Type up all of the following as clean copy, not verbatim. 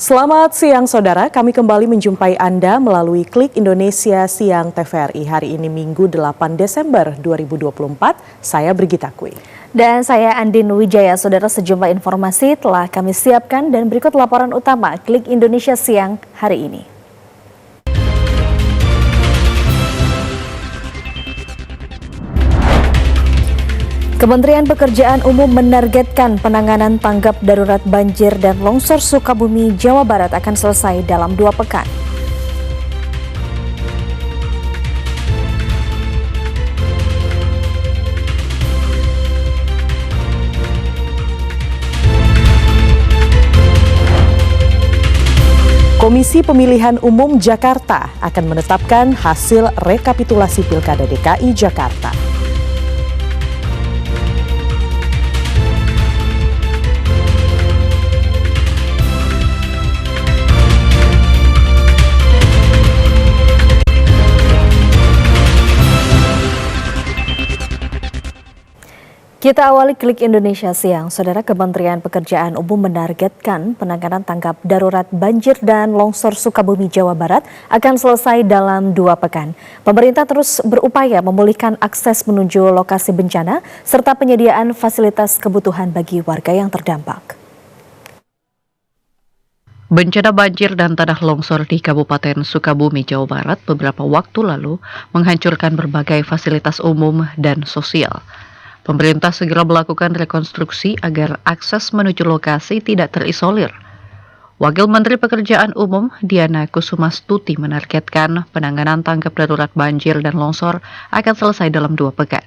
Selamat siang saudara, kami kembali menjumpai Anda melalui Klik Indonesia Siang TVRI. Hari ini Minggu 8 Desember 2024, saya Brigita Kui. Dan saya Andin Wijaya. Saudara, sejumlah informasi telah kami siapkan dan berikut laporan utama Klik Indonesia Siang hari ini. Kementerian Pekerjaan Umum menargetkan penanganan tanggap darurat banjir dan longsor Sukabumi, Jawa Barat akan selesai dalam 2 pekan. Komisi Pemilihan Umum Jakarta akan menetapkan hasil rekapitulasi Pilkada DKI Jakarta. Kita awali Klik Indonesia Siang. Saudara, Kementerian Pekerjaan Umum menargetkan penanganan tanggap darurat banjir dan longsor Sukabumi, Jawa Barat akan selesai dalam 2 pekan. Pemerintah terus berupaya memulihkan akses menuju lokasi bencana serta penyediaan fasilitas kebutuhan bagi warga yang terdampak. Bencana banjir dan tanah longsor di Kabupaten Sukabumi, Jawa Barat beberapa waktu lalu menghancurkan berbagai fasilitas umum dan sosial. Pemerintah segera melakukan rekonstruksi agar akses menuju lokasi tidak terisolir. Wakil Menteri Pekerjaan Umum Diana Kusumastuti menargetkan penanganan tanggap darurat banjir dan longsor akan selesai dalam 2 pekan.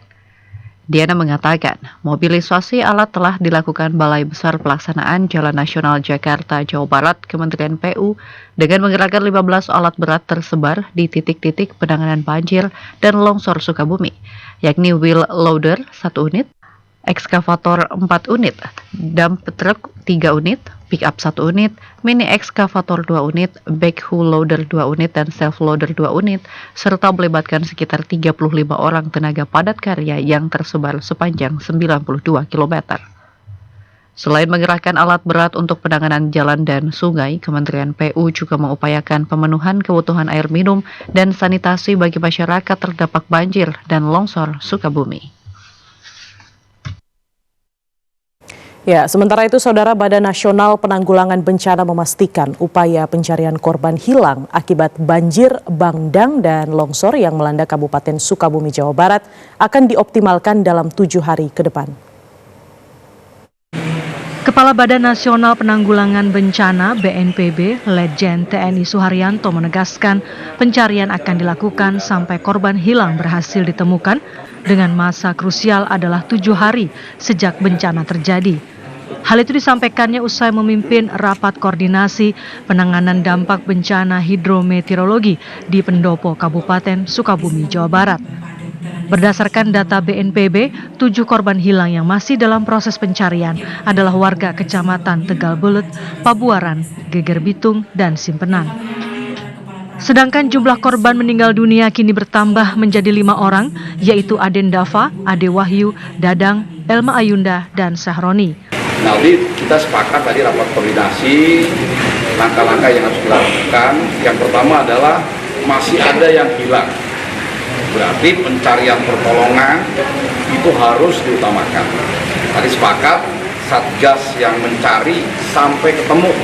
Diana mengatakan, mobilisasi alat telah dilakukan Balai Besar Pelaksanaan Jalan Nasional Jakarta, Jawa Barat, Kementerian PU, dengan menggerakkan 15 alat berat tersebar di titik-titik penanganan banjir dan longsor Sukabumi, yakni wheel loader 1 unit, ekskavator 4 unit, dump truck 3 unit, pick up 1 unit, mini ekskavator 2 unit, backhoe loader 2 unit, dan self loader 2 unit, serta melibatkan sekitar 35 orang tenaga padat karya yang tersebar sepanjang 92 km. Selain menggerakkan alat berat untuk penanganan jalan dan sungai, Kementerian PU juga mengupayakan pemenuhan kebutuhan air minum dan sanitasi bagi masyarakat terdampak banjir dan longsor Sukabumi. Ya, sementara itu Saudara, Badan Nasional Penanggulangan Bencana memastikan upaya pencarian korban hilang akibat banjir bandang dan longsor yang melanda Kabupaten Sukabumi, Jawa Barat akan dioptimalkan dalam 7 hari ke depan. Kepala Badan Nasional Penanggulangan Bencana (BNPB) Letjen TNI Suharyanto menegaskan pencarian akan dilakukan sampai korban hilang berhasil ditemukan dengan masa krusial adalah 7 hari sejak bencana terjadi. Hal itu disampaikannya usai memimpin rapat koordinasi penanganan dampak bencana hidrometeorologi di Pendopo, Kabupaten Sukabumi, Jawa Barat. Berdasarkan data BNPB, 7 korban hilang yang masih dalam proses pencarian adalah warga Kecamatan Tegal Belut, Pabuaran, Geger Bitung, dan Simpenan. Sedangkan jumlah korban meninggal dunia kini bertambah menjadi 5 orang, yaitu Aden Dava, Ade Wahyu, Dadang, Elma Ayunda, dan Sahroni. Nah, kita sepakat tadi rapat koordinasi, langkah-langkah yang harus dilakukan. Yang pertama adalah masih ada yang hilang. Berarti pencarian pertolongan itu harus diutamakan. Tadi sepakat, Satgas yang mencari sampai ketemu.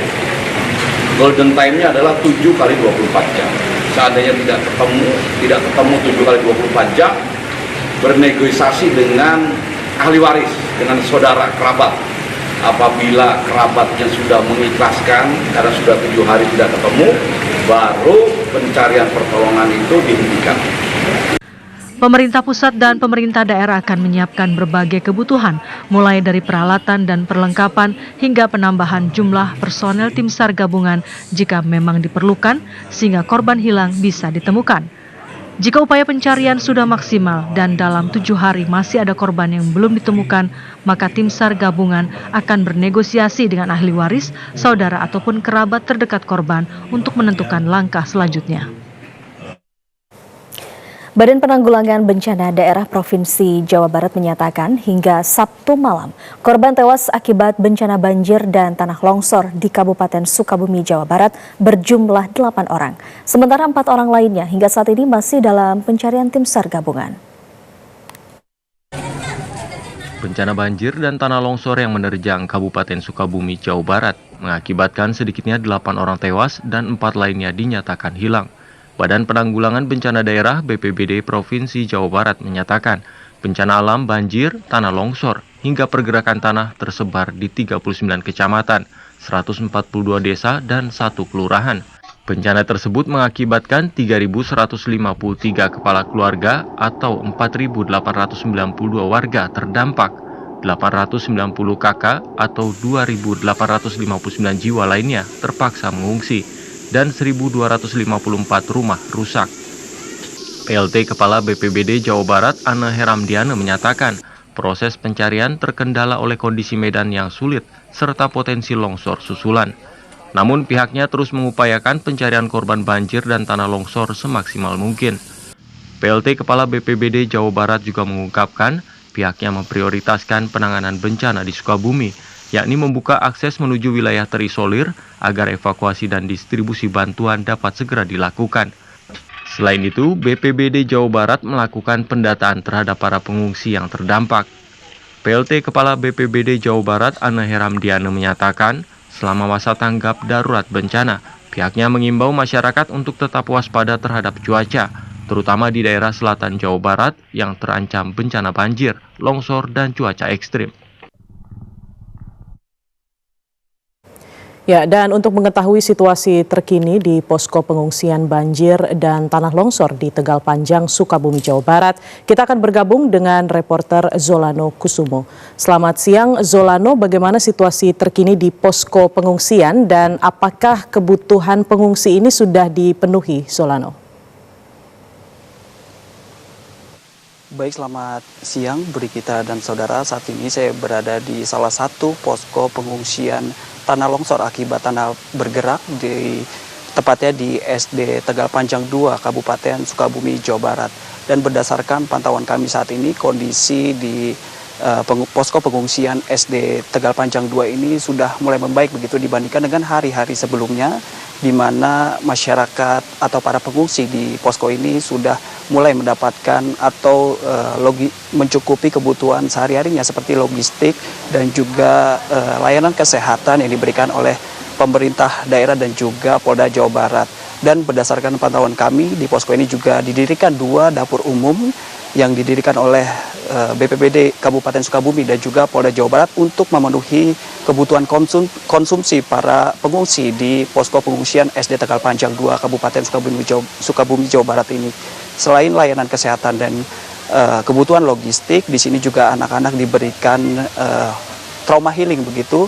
Golden time-nya adalah 7 kali 24 jam. Seandainya tidak ketemu 7 kali 24 jam, bernegosiasi dengan ahli waris, dengan saudara, kerabat. Apabila kerabatnya sudah mengikhlaskan karena sudah 7 hari tidak ketemu, baru pencarian pertolongan itu dihentikan. Pemerintah pusat dan pemerintah daerah akan menyiapkan berbagai kebutuhan, mulai dari peralatan dan perlengkapan hingga penambahan jumlah personel tim SAR gabungan jika memang diperlukan, sehingga korban hilang bisa ditemukan. Jika upaya pencarian sudah maksimal dan dalam 7 hari masih ada korban yang belum ditemukan, maka tim SAR gabungan akan bernegosiasi dengan ahli waris, saudara ataupun kerabat terdekat korban untuk menentukan langkah selanjutnya. Badan Penanggulangan Bencana Daerah Provinsi Jawa Barat menyatakan hingga Sabtu malam, korban tewas akibat bencana banjir dan tanah longsor di Kabupaten Sukabumi, Jawa Barat berjumlah 8 orang. Sementara 4 orang lainnya hingga saat ini masih dalam pencarian tim SAR gabungan. Bencana banjir dan tanah longsor yang menerjang Kabupaten Sukabumi, Jawa Barat mengakibatkan sedikitnya 8 orang tewas dan 4 lainnya dinyatakan hilang. Badan Penanggulangan Bencana Daerah BPBD Provinsi Jawa Barat menyatakan bencana alam banjir, tanah longsor, hingga pergerakan tanah tersebar di 39 kecamatan, 142 desa, dan 1 kelurahan. Bencana tersebut mengakibatkan 3.153 kepala keluarga atau 4.892 warga terdampak, 890 kakak atau 2.859 jiwa lainnya terpaksa mengungsi, dan 1.254 rumah rusak. PLT Kepala BPBD Jawa Barat Anne Heramdiane menyatakan proses pencarian terkendala oleh kondisi medan yang sulit serta potensi longsor susulan. Namun pihaknya terus mengupayakan pencarian korban banjir dan tanah longsor semaksimal mungkin. PLT Kepala BPBD Jawa Barat juga mengungkapkan pihaknya memprioritaskan penanganan bencana di Sukabumi, yakni membuka akses menuju wilayah terisolir agar evakuasi dan distribusi bantuan dapat segera dilakukan. Selain itu, BPBD Jawa Barat melakukan pendataan terhadap para pengungsi yang terdampak. PLT Kepala BPBD Jawa Barat Anne Heramdiane menyatakan, selama masa tanggap darurat bencana, pihaknya mengimbau masyarakat untuk tetap waspada terhadap cuaca, terutama di daerah selatan Jawa Barat yang terancam bencana banjir, longsor, dan cuaca ekstrim. Ya, dan untuk mengetahui situasi terkini di posko pengungsian banjir dan tanah longsor di Tegal Panjang, Sukabumi, Jawa Barat, kita akan bergabung dengan reporter Zolano Kusumo. Selamat siang Zolano, bagaimana situasi terkini di posko pengungsian dan apakah kebutuhan pengungsi ini sudah dipenuhi, Zolano? Baik, selamat siang Brigita dan saudara. Saat ini saya berada di salah satu posko pengungsian tanah longsor akibat tanah bergerak tepatnya di SD Tegal Panjang 2 Kabupaten Sukabumi, Jawa Barat. Dan berdasarkan pantauan kami saat ini, kondisi di posko pengungsian SD Tegal Panjang 2 ini sudah mulai membaik begitu dibandingkan dengan hari-hari sebelumnya, di mana masyarakat atau para pengungsi di posko ini sudah mulai mendapatkan atau mencukupi kebutuhan sehari-harinya seperti logistik dan juga layanan kesehatan yang diberikan oleh pemerintah daerah dan juga Polda Jawa Barat. Dan berdasarkan pantauan kami, di posko ini juga didirikan 2 dapur umum yang didirikan oleh BPBD Kabupaten Sukabumi dan juga Polda Jawa Barat untuk memenuhi kebutuhan konsumsi para pengungsi di posko pengungsian SD Tegal Panjang 2 Kabupaten Sukabumi, Jawa Barat ini. Selain layanan kesehatan dan kebutuhan logistik, di sini juga anak-anak diberikan trauma healing begitu,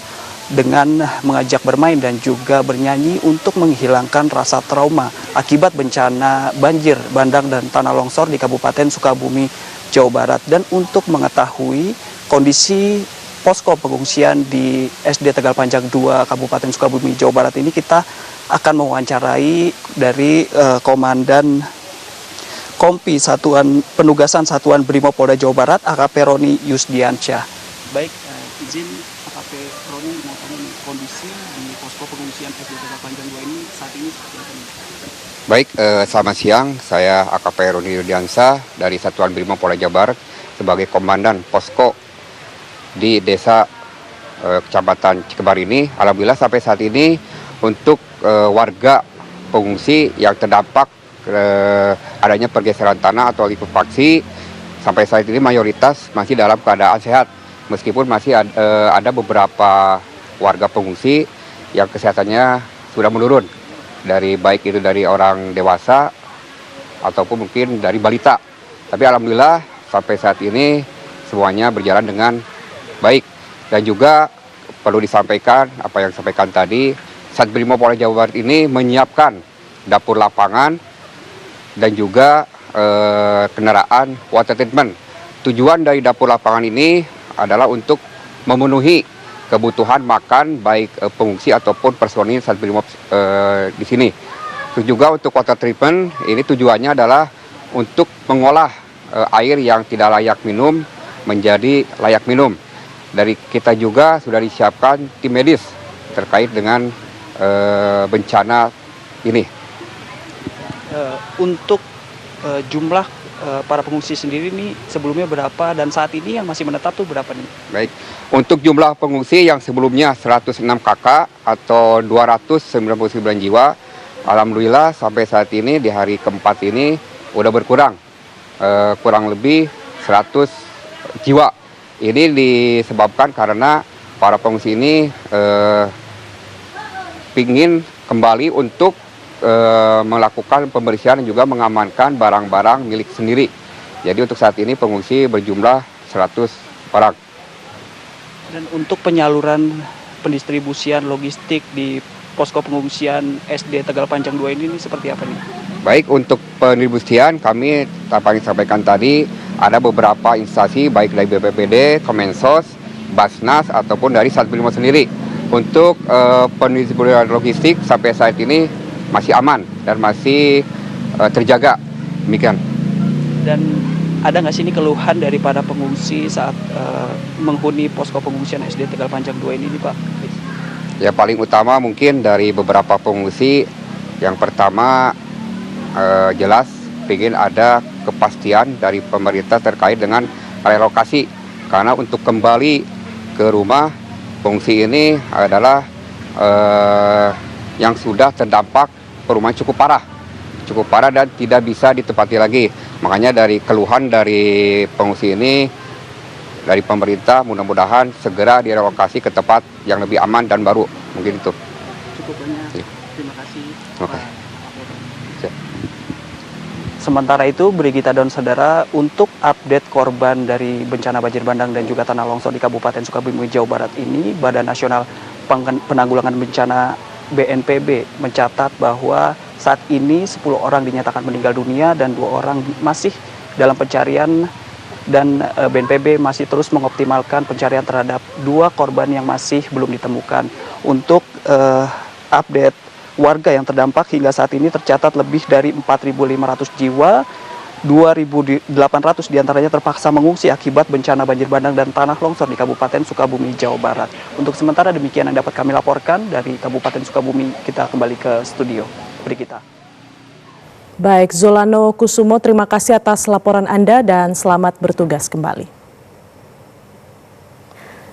dengan mengajak bermain dan juga bernyanyi untuk menghilangkan rasa trauma akibat bencana banjir, bandang, dan tanah longsor di Kabupaten Sukabumi, Jawa Barat. Dan untuk mengetahui kondisi posko pengungsian di SD Tegal Panjang 2 Kabupaten Sukabumi, Jawa Barat ini, kita akan mewawancarai dari Komandan Kompi Satuan Penugasan Satuan Brimob Polda Jawa Barat, AKP Roni Yusdiansyah. Baik, izin AKP Roni mau tanya kondisi di posko pengungsian SD Tegal Panjang 2 ini saat ini seperti apa? Baik, selamat siang. Saya AKP Roni Yusdiansyah dari Satuan Brimob Polda Jawa Barat sebagai Komandan Posko di Desa Kecamatan Cikebar ini. Alhamdulillah sampai saat ini untuk warga pengungsi yang terdampak adanya pergeseran tanah atau likuifaksi, sampai saat ini mayoritas masih dalam keadaan sehat, meskipun masih ada beberapa warga pengungsi yang kesehatannya sudah menurun, baik itu dari orang dewasa ataupun mungkin dari balita. Tapi alhamdulillah sampai saat ini semuanya berjalan dengan baik. Dan juga perlu disampaikan apa yang disampaikan tadi, Satbrimob Polda Jawa Barat ini menyiapkan dapur lapangan dan juga kendaraan water treatment. Tujuan dari dapur lapangan ini adalah untuk memenuhi kebutuhan makan baik pengungsi ataupun personil Satbrimob di sini. Terus juga untuk water treatment ini tujuannya adalah untuk mengolah air yang tidak layak minum menjadi layak minum. Dari kita juga sudah disiapkan tim medis terkait dengan bencana ini. Untuk jumlah para pengungsi sendiri nih sebelumnya berapa dan saat ini yang masih menetap tuh berapa nih? Baik, untuk jumlah pengungsi yang sebelumnya 106 kakak atau 299 jiwa, alhamdulillah sampai saat ini di hari keempat ini udah berkurang, kurang lebih 100 jiwa. Ini disebabkan karena para pengungsi ini ingin kembali untuk melakukan pembersihan dan juga mengamankan barang-barang milik sendiri. Jadi untuk saat ini pengungsi berjumlah 100 orang. Dan untuk penyaluran pendistribusian logistik di posko pengungsian SD Tegal Panjang 2 ini seperti apa nih? Baik, untuk pendistribusian kami sampaikan tadi ada beberapa instansi baik dari BPBD, Kemensos, Basnas ataupun dari Satpol sendiri. Untuk pendistribusian logistik sampai saat ini masih aman dan masih terjaga, demikian. Dan ada nggak sih ini keluhan dari para pengungsi saat menghuni posko pengungsian SD Tegal Panjang 2 ini Pak? Ya paling utama mungkin dari beberapa pengungsi, yang pertama jelas ingin ada kepastian dari pemerintah terkait dengan relokasi. Karena untuk kembali ke rumah, pengungsi ini adalah yang sudah terdampak perumahan cukup parah dan tidak bisa ditempati lagi. Makanya dari keluhan dari pengungsi ini, dari pemerintah mudah-mudahan segera direlokasi ke tempat yang lebih aman dan baru. Mungkin itu. Cukup banyak. Ya. Terima kasih. Terima kasih. Sementara itu, Brigita dan Saudara, untuk update korban dari bencana banjir bandang dan juga tanah longsor di Kabupaten Sukabumi, Jawa Barat ini, Badan Nasional Penanggulangan Bencana BNPB mencatat bahwa saat ini 10 orang dinyatakan meninggal dunia dan 2 orang masih dalam pencarian, dan BNPB masih terus mengoptimalkan pencarian terhadap 2 korban yang masih belum ditemukan. Untuk update warga yang terdampak hingga saat ini tercatat lebih dari 4.500 jiwa, 2.800 diantaranya terpaksa mengungsi akibat bencana banjir bandang dan tanah longsor di Kabupaten Sukabumi, Jawa Barat. Untuk sementara demikian yang dapat kami laporkan dari Kabupaten Sukabumi. Kita kembali ke studio. Brigita. Baik, Zolano Kusumo, terima kasih atas laporan Anda dan selamat bertugas kembali.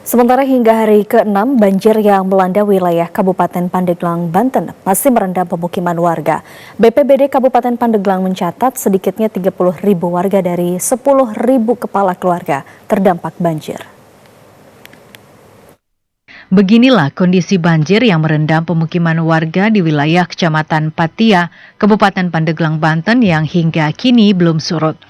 Sementara hingga hari ke-6, banjir yang melanda wilayah Kabupaten Pandeglang, Banten masih merendam pemukiman warga. BPBD Kabupaten Pandeglang mencatat sedikitnya 30.000 warga dari 10.000 kepala keluarga terdampak banjir. Beginilah kondisi banjir yang merendam pemukiman warga di wilayah Kecamatan Patia, Kabupaten Pandeglang, Banten yang hingga kini belum surut.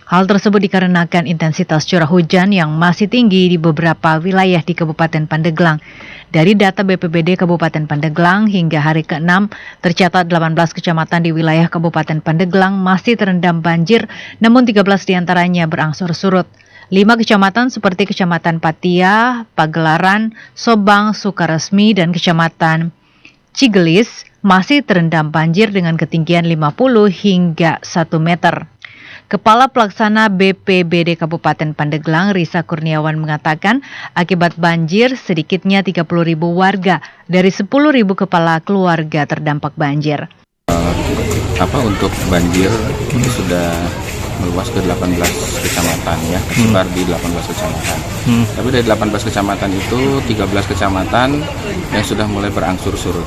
Hal tersebut dikarenakan intensitas curah hujan yang masih tinggi di beberapa wilayah di Kabupaten Pandeglang. Dari data BPBD Kabupaten Pandeglang hingga hari ke-6, tercatat 18 kecamatan di wilayah Kabupaten Pandeglang masih terendam banjir, namun 13 diantaranya berangsur surut. 5 kecamatan seperti Kecamatan Patia, Pagelaran, Sobang, Sukaresmi, dan Kecamatan Cigelis masih terendam banjir dengan ketinggian 50 hingga 1 meter. Kepala Pelaksana BPBD Kabupaten Pandeglang, Risa Kurniawan, mengatakan akibat banjir sedikitnya 30.000 warga dari 10.000 kepala keluarga terdampak banjir. Untuk banjir itu sudah meluas ke 18 kecamatan ya, tersebar di 18 kecamatan. Tapi dari 18 kecamatan itu 13 kecamatan yang sudah mulai berangsur surut.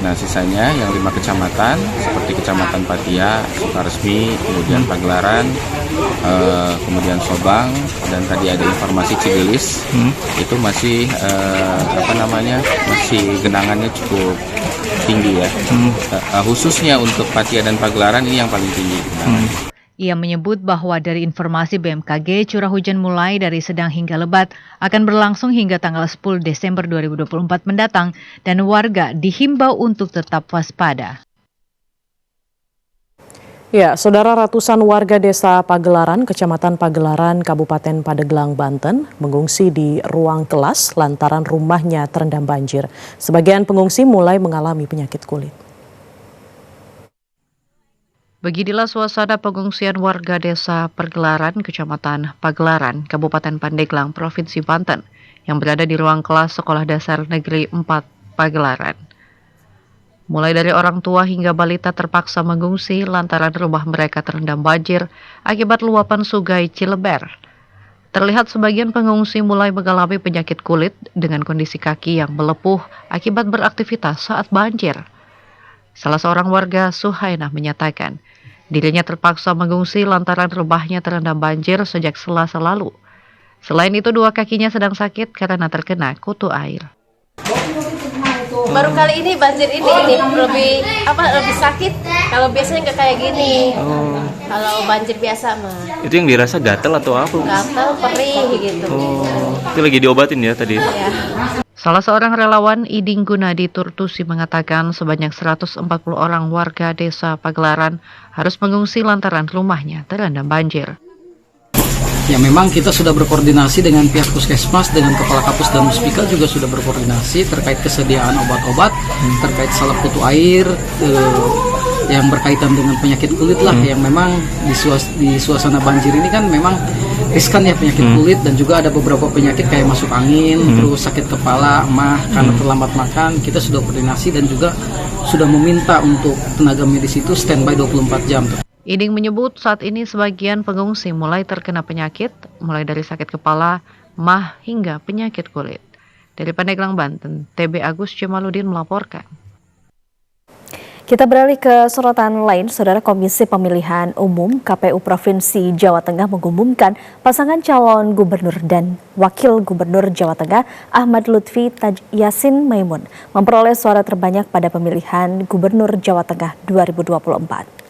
Nah, sisanya yang 5 kecamatan seperti Kecamatan Patia, Sukaresmi, kemudian Pagelaran, kemudian Sobang, dan tadi ada informasi Cigelis, itu masih masih genangannya cukup tinggi ya. Khususnya untuk Patia dan Pagelaran ini yang paling tinggi. Ia menyebut bahwa dari informasi BMKG, curah hujan mulai dari sedang hingga lebat akan berlangsung hingga tanggal 10 Desember 2024 mendatang dan warga dihimbau untuk tetap waspada. Ya, saudara, ratusan warga desa Pagelaran, Kecamatan Pagelaran, Kabupaten Pandeglang, Banten mengungsi di ruang kelas lantaran rumahnya terendam banjir. Sebagian pengungsi mulai mengalami penyakit kulit. Beginilah suasana pengungsian warga desa Pergelaran, Kecamatan Pagelaran, Kabupaten Pandeglang, Provinsi Banten, yang berada di ruang kelas Sekolah Dasar Negeri 4 Pagelaran. Mulai dari orang tua hingga balita terpaksa mengungsi lantaran rumah mereka terendam banjir akibat luapan sungai Cileber. Terlihat sebagian pengungsi mulai mengalami penyakit kulit dengan kondisi kaki yang melepuh akibat beraktivitas saat banjir. Salah seorang warga, Suhainah, menyatakan dirinya terpaksa mengungsi lantaran rumahnya terendam banjir sejak Selasa lalu. Selain itu, dua kakinya sedang sakit karena terkena kutu air. Baru kali ini banjir ini lebih sakit. Kalau biasanya nggak kayak gini. Kalau banjir biasa mah. Itu yang dirasa gatel atau apa? Gatel, perih gitu. Itu lagi diobatin ya tadi? Ya. Salah seorang relawan, Iding Gunadi Turtusi, mengatakan sebanyak 140 orang warga desa Pagelaran harus mengungsi lantaran rumahnya terendam banjir. Ya, memang kita sudah berkoordinasi dengan pihak puskesmas, dengan Kepala Kapus dan Muspika juga sudah berkoordinasi terkait kesediaan obat-obat, terkait salep kutu air, yang berkaitan dengan penyakit kulit lah, yang memang di suasana banjir ini kan memang riskan ya penyakit kulit, dan juga ada beberapa penyakit kayak masuk angin, terus sakit kepala, emah karena terlambat makan. Kita sudah koordinasi dan juga sudah meminta untuk tenaga medis itu standby 24 jam. Iding menyebut saat ini sebagian pengungsi mulai terkena penyakit, mulai dari sakit kepala, mah hingga penyakit kulit. Dari Pandeglang, Banten, TB Agus Jamaludin melaporkan. Kita beralih ke sorotan lain. Saudara, Komisi Pemilihan Umum KPU Provinsi Jawa Tengah mengumumkan pasangan calon gubernur dan wakil gubernur Jawa Tengah Ahmad Lutfi Taj Yasin Maimun memperoleh suara terbanyak pada pemilihan gubernur Jawa Tengah 2024.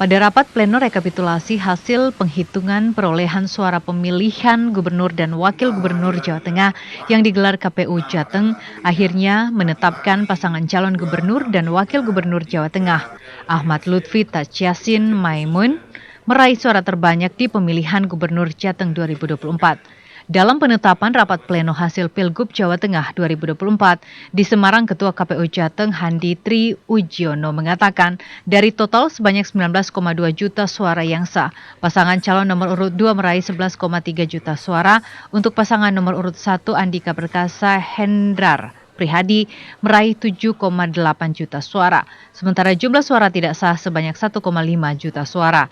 Pada rapat pleno rekapitulasi hasil penghitungan perolehan suara pemilihan gubernur dan wakil gubernur Jawa Tengah yang digelar KPU Jateng, akhirnya menetapkan pasangan calon gubernur dan wakil gubernur Jawa Tengah, Ahmad Lutfi Taj Yasin Maimun, meraih suara terbanyak di pemilihan gubernur Jateng 2024. Dalam penetapan rapat pleno hasil Pilgub Jawa Tengah 2024, di Semarang, Ketua KPU Jateng Handi Tri Ujiono mengatakan dari total sebanyak 19,2 juta suara yang sah, pasangan calon nomor urut 2 meraih 11,3 juta suara, untuk pasangan nomor urut 1 Andika Perkasa Hendrar Prihadi meraih 7,8 juta suara, sementara jumlah suara tidak sah sebanyak 1,5 juta suara.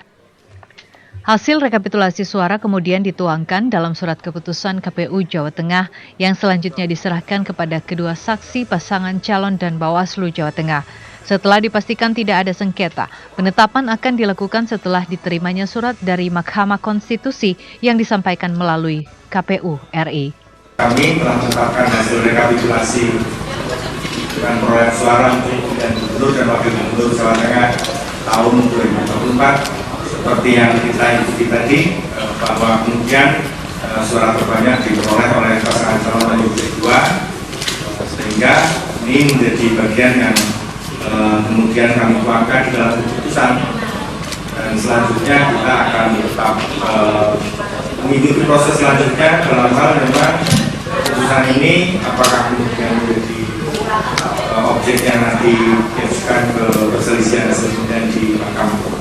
Hasil rekapitulasi suara kemudian dituangkan dalam surat keputusan KPU Jawa Tengah yang selanjutnya diserahkan kepada kedua saksi pasangan calon dan Bawaslu Jawa Tengah. Setelah dipastikan tidak ada sengketa, penetapan akan dilakukan setelah diterimanya surat dari Mahkamah Konstitusi yang disampaikan melalui KPU RI. Kami telah menetapkan hasil rekapitulasi dengan perolehan suara untuk pemilihan gubernur dan wakil gubernur Jawa Tengah tahun 2024. Seperti yang kita ikuti tadi, bahwa kemudian suara terbanyak diperoleh oleh pasangan calon nomor urut 2, sehingga ini menjadi bagian yang kemudian kami tuangkan di dalam keputusan, dan selanjutnya kita akan tetap mengikuti proses selanjutnya dalam hal memang keputusan ini apakah kemudian menjadi objek yang nanti diajukan ke perselisihan hasil pemilihan di Mahkamah.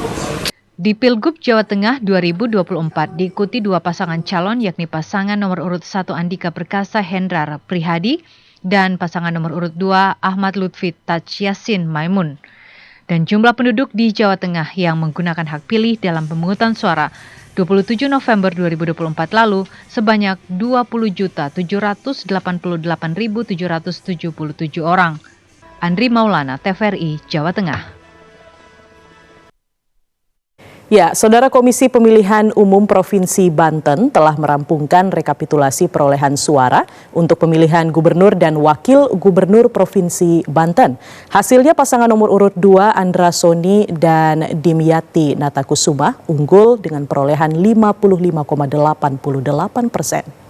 Di Pilgub Jawa Tengah 2024 diikuti dua pasangan calon, yakni pasangan nomor urut 1 Andika Perkasa Hendrar Prihadi dan pasangan nomor urut 2 Ahmad Lutfi Taj Yasin Maimun. Dan jumlah penduduk di Jawa Tengah yang menggunakan hak pilih dalam pemungutan suara 27 November 2024 lalu sebanyak 20.788.777 orang. Andri Maulana, TVRI, Jawa Tengah. Ya, Saudara, Komisi Pemilihan Umum Provinsi Banten telah merampungkan rekapitulasi perolehan suara untuk pemilihan gubernur dan wakil gubernur Provinsi Banten. Hasilnya pasangan nomor urut 2 Andra Soni dan Dimyati Natakusuma unggul dengan perolehan 55,88%.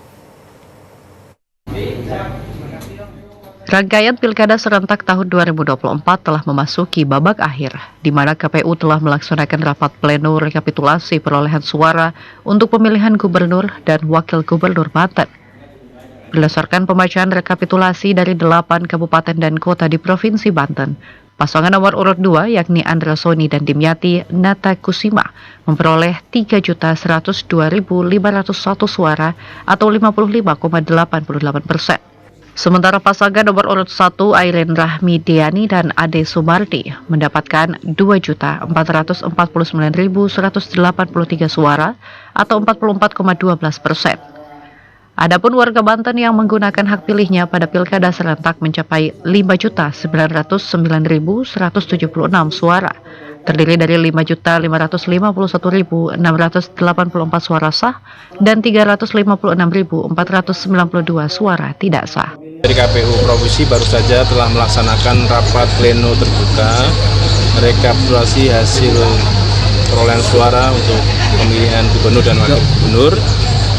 Rangkaian Pilkada serentak tahun 2024 telah memasuki babak akhir, di mana KPU telah melaksanakan rapat pleno rekapitulasi perolehan suara untuk pemilihan gubernur dan wakil gubernur Banten. Berdasarkan pembacaan rekapitulasi dari 8 kabupaten dan kota di Provinsi Banten, pasangan nomor urut 2 yakni Andra Soni dan Dimyati Natakusima memperoleh 3.102.501 suara atau 55,88%. Sementara pasangan nomor urut 1 Aileen Rahmi Diani dan Ade Sumardi mendapatkan 2.449.183 suara atau 44,12%. Adapun warga Banten yang menggunakan hak pilihnya pada pilkada serentak mencapai 5.909.176 suara, terdiri dari 5.551.684 suara sah dan 356.492 suara tidak sah. Dari KPU Provinsi baru saja telah melaksanakan rapat pleno terbuka rekapitulasi hasil perolehan suara untuk pemilihan gubernur dan wakil gubernur.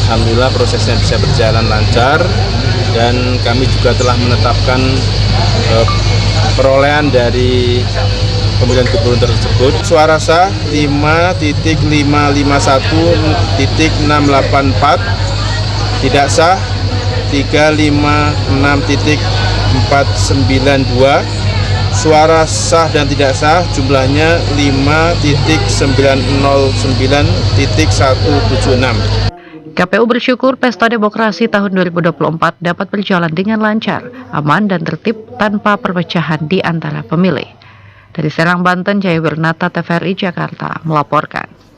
Alhamdulillah prosesnya bisa berjalan lancar dan kami juga telah menetapkan perolehan dari pemilihan gubernur tersebut. Suara sah 5.551.684, tidak sah 356.492, suara sah dan tidak sah jumlahnya 5.909.176. KPU bersyukur pesta demokrasi tahun 2024 dapat berjalan dengan lancar, aman dan tertib tanpa perpecahan di antara pemilih. Dari Serang, Banten, Jaya Wirnata, TVRI Jakarta melaporkan.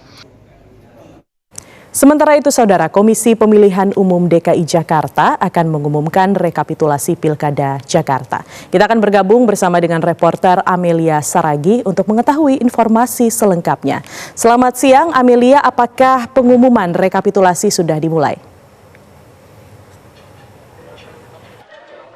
Sementara itu, Saudara, Komisi Pemilihan Umum DKI Jakarta akan mengumumkan rekapitulasi Pilkada Jakarta. Kita akan bergabung bersama dengan reporter Amelia Saragi untuk mengetahui informasi selengkapnya. Selamat siang, Amelia. Apakah pengumuman rekapitulasi sudah dimulai?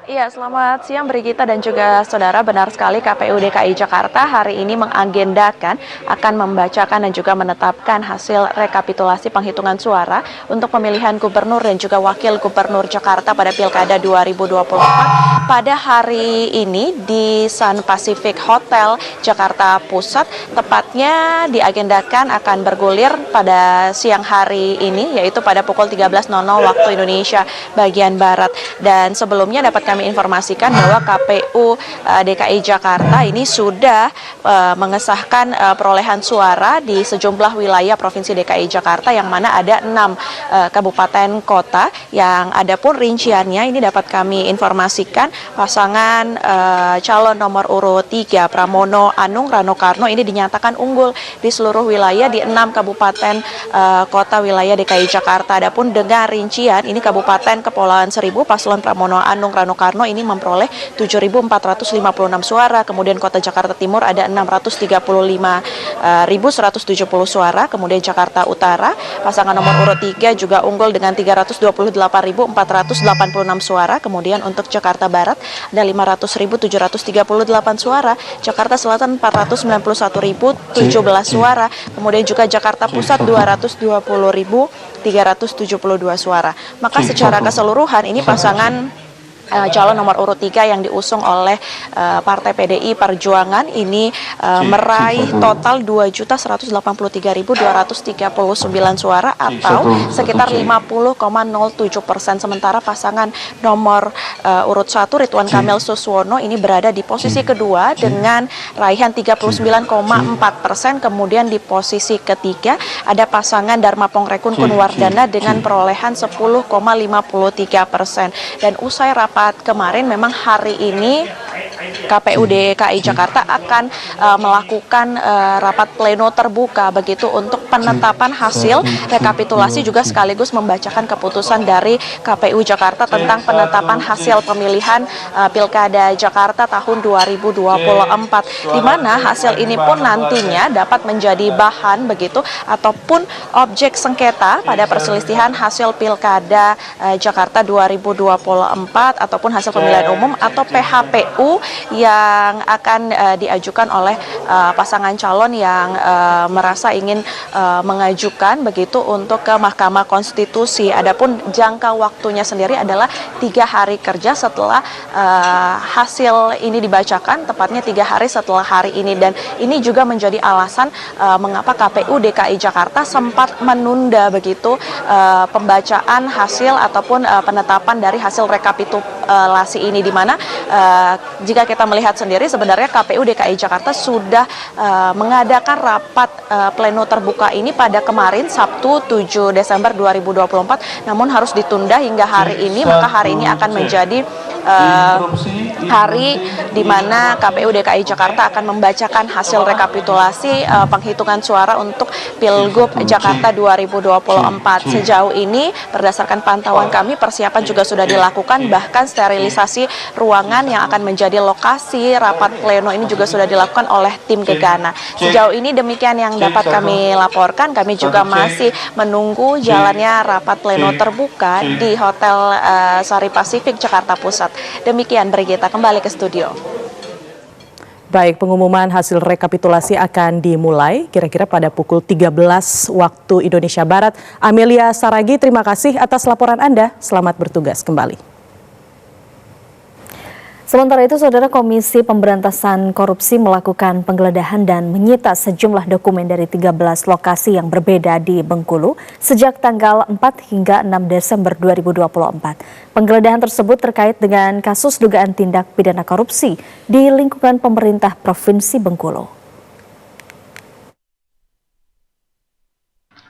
Iya, selamat siang Brigita dan juga saudara. Benar sekali, KPU DKI Jakarta hari ini mengagendakan akan membacakan dan juga menetapkan hasil rekapitulasi penghitungan suara untuk pemilihan gubernur dan juga wakil gubernur Jakarta pada Pilkada 2024 pada hari ini di Sun Pacific Hotel Jakarta Pusat. Tepatnya diagendakan akan bergulir pada siang hari ini, yaitu pada pukul 13.00 waktu Indonesia bagian Barat. Dan sebelumnya dapat kami informasikan bahwa KPU DKI Jakarta ini sudah mengesahkan perolehan suara di sejumlah wilayah Provinsi DKI Jakarta, yang mana ada 6 kabupaten kota. Yang ada pun rinciannya ini dapat kami informasikan, pasangan calon nomor urut 3 Pramono Anung Rano Karno ini dinyatakan unggul di seluruh wilayah di 6 kabupaten kota wilayah DKI Jakarta. Adapun dengan rincian ini Kabupaten Kepulauan Seribu, paslon Pramono Anung Rano Karno ini memperoleh 7.456 suara. Kemudian Kota Jakarta Timur ada 635.170 suara. Kemudian Jakarta Utara, pasangan nomor urut 3 juga unggul dengan 328.486 suara. Kemudian untuk Jakarta Barat ada 500.738 suara. Jakarta Selatan 491.017 suara. Kemudian juga Jakarta Pusat 220.372 suara. Maka secara keseluruhan ini pasangan calon nomor urut 3 yang diusung oleh Partai PDI Perjuangan ini meraih total 2.183.239 suara atau sekitar 50,07%. Sementara pasangan nomor urut 1 Ridwan Kamil Suswono ini berada di posisi kedua dengan raihan 39,4%. Kemudian di posisi ketiga ada pasangan Dharma Pongrekun Kunwardana dengan perolehan 10,53%. Dan usai rapat kemarin, memang hari ini KPU DKI Jakarta akan melakukan rapat pleno terbuka begitu untuk penetapan hasil rekapitulasi, juga sekaligus membacakan keputusan dari KPU Jakarta tentang penetapan hasil pemilihan Pilkada Jakarta tahun 2024, di mana hasil ini pun nantinya dapat menjadi bahan begitu ataupun objek sengketa pada perselisihan hasil Pilkada Jakarta 2024 ataupun hasil pemilihan umum atau PHPU yang akan diajukan oleh pasangan calon yang merasa ingin mengajukan begitu untuk ke Mahkamah Konstitusi. Adapun jangka waktunya sendiri adalah 3 hari kerja setelah hasil ini dibacakan, tepatnya 3 hari setelah hari ini. Dan ini juga menjadi alasan mengapa KPU DKI Jakarta sempat menunda begitu pembacaan hasil ataupun penetapan dari hasil rekapitulasi ini, di mana jika kita melihat sendiri sebenarnya KPU DKI Jakarta sudah mengadakan rapat pleno terbuka ini pada kemarin Sabtu 7 Desember 2024, namun harus ditunda hingga hari ini. Maka hari ini akan menjadi hari di mana KPU DKI Jakarta akan membacakan hasil rekapitulasi penghitungan suara untuk Pilgub Jakarta 2024. Sejauh ini berdasarkan pantauan kami, persiapan juga sudah dilakukan, bahkan sterilisasi ruangan yang akan menjadi lokasi rapat pleno ini juga sudah dilakukan oleh tim Gegana. Sejauh ini demikian yang dapat kami laporkan. Kami juga masih menunggu jalannya rapat pleno terbuka di Hotel Sari Pasifik Jakarta Pusat. Demikian Brigita, kembali ke studio. Baik, pengumuman hasil rekapitulasi akan dimulai kira-kira pada pukul 13 waktu Indonesia Barat. Amelia Saragi, terima kasih atas laporan Anda. Selamat bertugas kembali. Sementara itu, Saudara, Komisi Pemberantasan Korupsi melakukan penggeledahan dan menyita sejumlah dokumen dari 13 lokasi yang berbeda di Bengkulu sejak tanggal 4 hingga 6 Desember 2024. Penggeledahan tersebut terkait dengan kasus dugaan tindak pidana korupsi di lingkungan pemerintah Provinsi Bengkulu.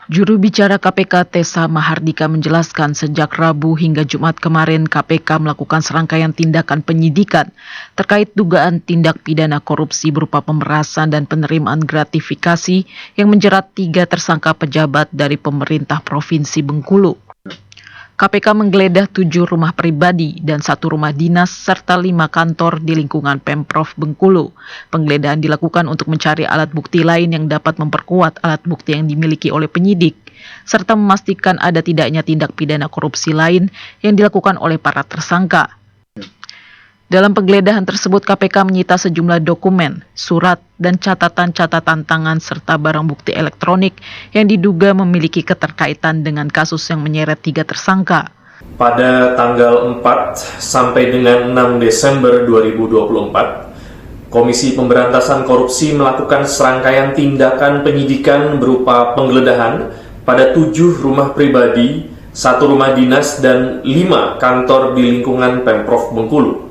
Juru bicara KPK Tessa Mahardika menjelaskan sejak Rabu hingga Jumat kemarin KPK melakukan serangkaian tindakan penyidikan terkait dugaan tindak pidana korupsi berupa pemerasan dan penerimaan gratifikasi yang menjerat 3 tersangka pejabat dari pemerintah Provinsi Bengkulu. KPK menggeledah 7 rumah pribadi dan 1 rumah dinas serta 5 kantor di lingkungan Pemprov Bengkulu. Penggeledahan dilakukan untuk mencari alat bukti lain yang dapat memperkuat alat bukti yang dimiliki oleh penyidik, serta memastikan ada tidaknya tindak pidana korupsi lain yang dilakukan oleh para tersangka. Dalam penggeledahan tersebut, KPK menyita sejumlah dokumen, surat, dan catatan-catatan tangan serta barang bukti elektronik yang diduga memiliki keterkaitan dengan kasus yang menyeret 3 tersangka. Pada tanggal 4 sampai dengan 6 Desember 2024, Komisi Pemberantasan Korupsi melakukan serangkaian tindakan penyidikan berupa penggeledahan pada 7 rumah pribadi, 1 rumah dinas, dan 5 kantor di lingkungan Pemprov Bengkulu.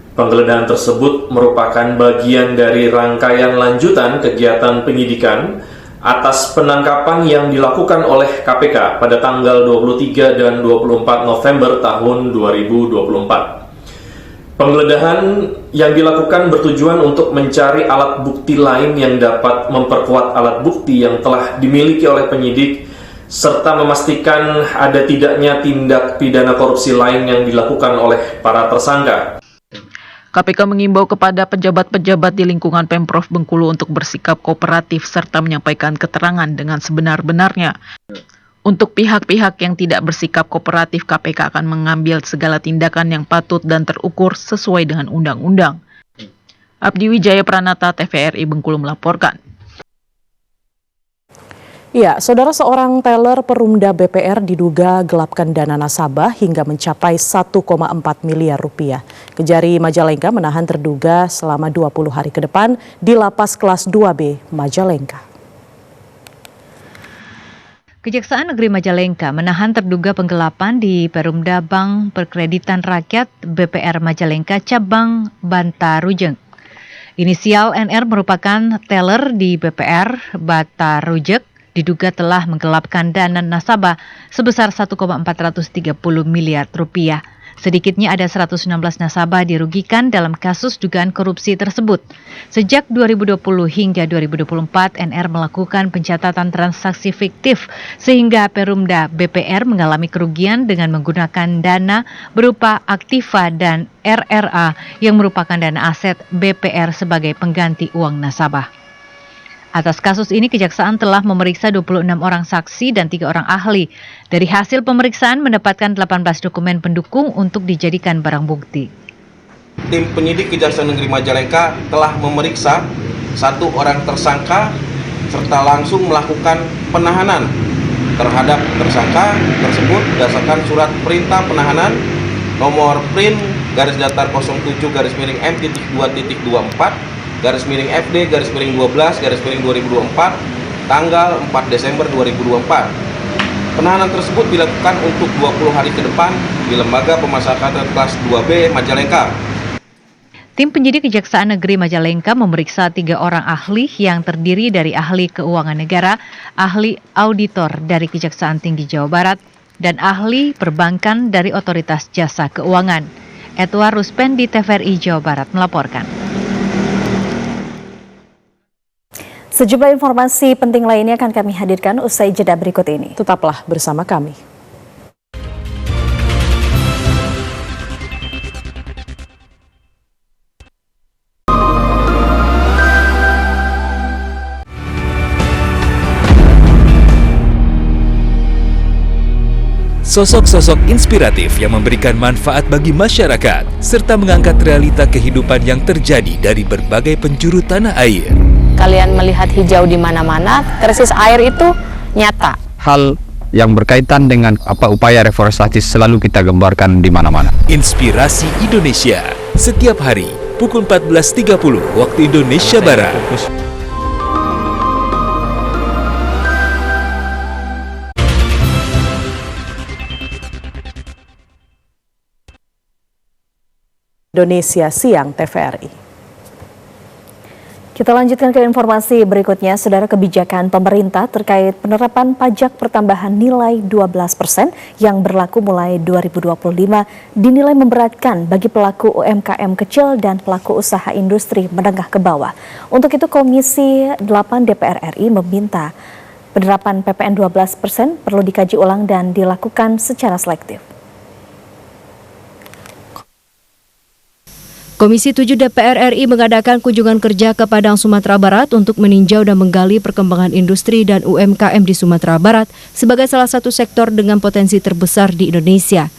Penggeledahan tersebut merupakan bagian dari rangkaian lanjutan kegiatan penyidikan atas penangkapan yang dilakukan oleh KPK pada tanggal 23 dan 24 November tahun 2024. Penggeledahan yang dilakukan bertujuan untuk mencari alat bukti lain yang dapat memperkuat alat bukti yang telah dimiliki oleh penyidik, serta memastikan ada tidaknya tindak pidana korupsi lain yang dilakukan oleh para tersangka. KPK mengimbau kepada pejabat-pejabat di lingkungan Pemprov Bengkulu untuk bersikap kooperatif serta menyampaikan keterangan dengan sebenar-benarnya. Untuk pihak-pihak yang tidak bersikap kooperatif, KPK akan mengambil segala tindakan yang patut dan terukur sesuai dengan undang-undang. Abdi Wijaya Pranata, TVRI Bengkulu melaporkan. Ya, Saudara, seorang teller Perumda BPR diduga gelapkan dana nasabah hingga mencapai 1,4 miliar rupiah. Kejari Majalengka menahan terduga selama 20 hari ke depan di Lapas Kelas 2B Majalengka. Kejaksaan Negeri Majalengka menahan terduga penggelapan di Perumda Bank Perkreditan Rakyat BPR Majalengka cabang Bantarujeng. Inisial NR merupakan teller di BPR Bantarujeng, diduga telah menggelapkan dana nasabah sebesar 1,430 miliar rupiah. Sedikitnya ada 116 nasabah dirugikan dalam kasus dugaan korupsi tersebut. Sejak 2020 hingga 2024, NR melakukan pencatatan transaksi fiktif sehingga Perumda BPR mengalami kerugian dengan menggunakan dana berupa aktiva dan RRA yang merupakan dana aset BPR sebagai pengganti uang nasabah. Atas kasus ini, Kejaksaan telah memeriksa 26 orang saksi dan 3 orang ahli. Dari hasil pemeriksaan mendapatkan 18 dokumen pendukung untuk dijadikan barang bukti. Tim penyidik Kejaksaan Negeri Majalengka telah memeriksa 1 orang tersangka serta langsung melakukan penahanan terhadap tersangka tersebut berdasarkan surat perintah penahanan nomor print /M.2.24/FD/12/2024 tanggal 4 Desember 2024. Penahanan tersebut dilakukan untuk 20 hari ke depan di Lembaga Pemasyarakatan Kelas 2B Majalengka. Tim penyidik Kejaksaan Negeri Majalengka memeriksa 3 orang ahli yang terdiri dari ahli keuangan negara, ahli auditor dari Kejaksaan Tinggi Jawa Barat, dan ahli perbankan dari Otoritas Jasa Keuangan. Edward Ruspendi, TVRI Jawa Barat melaporkan. Sejumlah informasi penting lainnya akan kami hadirkan usai jeda berikut ini. Tetaplah bersama kami. Sosok-sosok inspiratif yang memberikan manfaat bagi masyarakat serta mengangkat realita kehidupan yang terjadi dari berbagai penjuru tanah air. Kalian melihat hijau di mana-mana, krisis air itu nyata. Hal yang berkaitan dengan upaya reforestasi selalu kita gambarkan di mana-mana. Inspirasi Indonesia, setiap hari pukul 14.30 waktu Indonesia Barat. Indonesia Siang TVRI. Kita lanjutkan ke informasi berikutnya. Saudara, kebijakan pemerintah terkait penerapan pajak pertambahan nilai 12% yang berlaku mulai 2025 dinilai memberatkan bagi pelaku UMKM kecil dan pelaku usaha industri menengah ke bawah. Untuk itu Komisi 8 DPR RI meminta penerapan PPN 12% perlu dikaji ulang dan dilakukan secara selektif. Komisi 7 DPR RI mengadakan kunjungan kerja ke Padang, Sumatera Barat untuk meninjau dan menggali perkembangan industri dan UMKM di Sumatera Barat sebagai salah satu sektor dengan potensi terbesar di Indonesia.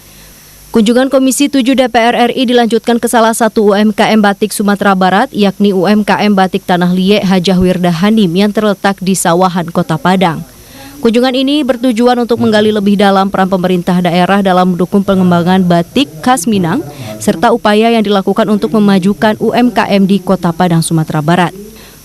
Kunjungan Komisi 7 DPR RI dilanjutkan ke salah satu UMKM batik Sumatera Barat, yakni UMKM Batik Tanah Liek Hajah Wirda Hanim yang terletak di Sawahan, Kota Padang. Kunjungan ini bertujuan untuk menggali lebih dalam peran pemerintah daerah dalam mendukung pengembangan batik khas Minang, serta upaya yang dilakukan untuk memajukan UMKM di Kota Padang, Sumatera Barat.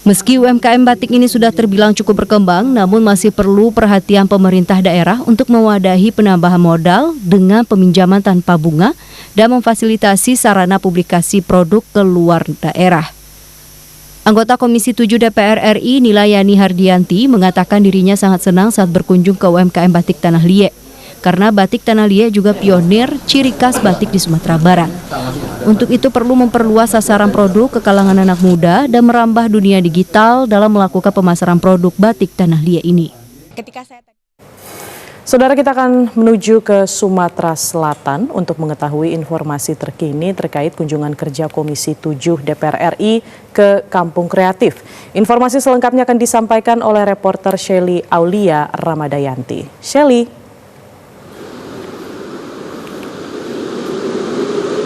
Meski UMKM batik ini sudah terbilang cukup berkembang, namun masih perlu perhatian pemerintah daerah untuk mewadahi penambahan modal dengan peminjaman tanpa bunga dan memfasilitasi sarana publikasi produk ke luar daerah. Anggota Komisi 7 DPR RI Nilayani Hardianti mengatakan dirinya sangat senang saat berkunjung ke UMKM Batik Tanah Liek, karena Batik Tanah Liek juga pionir ciri khas batik di Sumatera Barat. Untuk itu perlu memperluas sasaran produk ke kalangan anak muda dan merambah dunia digital dalam melakukan pemasaran produk Batik Tanah Liek ini. Saudara, kita akan menuju ke Sumatera Selatan untuk mengetahui informasi terkini terkait kunjungan kerja Komisi 7 DPR RI ke Kampung Kreatif. Informasi selengkapnya akan disampaikan oleh reporter Shelly Aulia Ramadayanti. Shelly.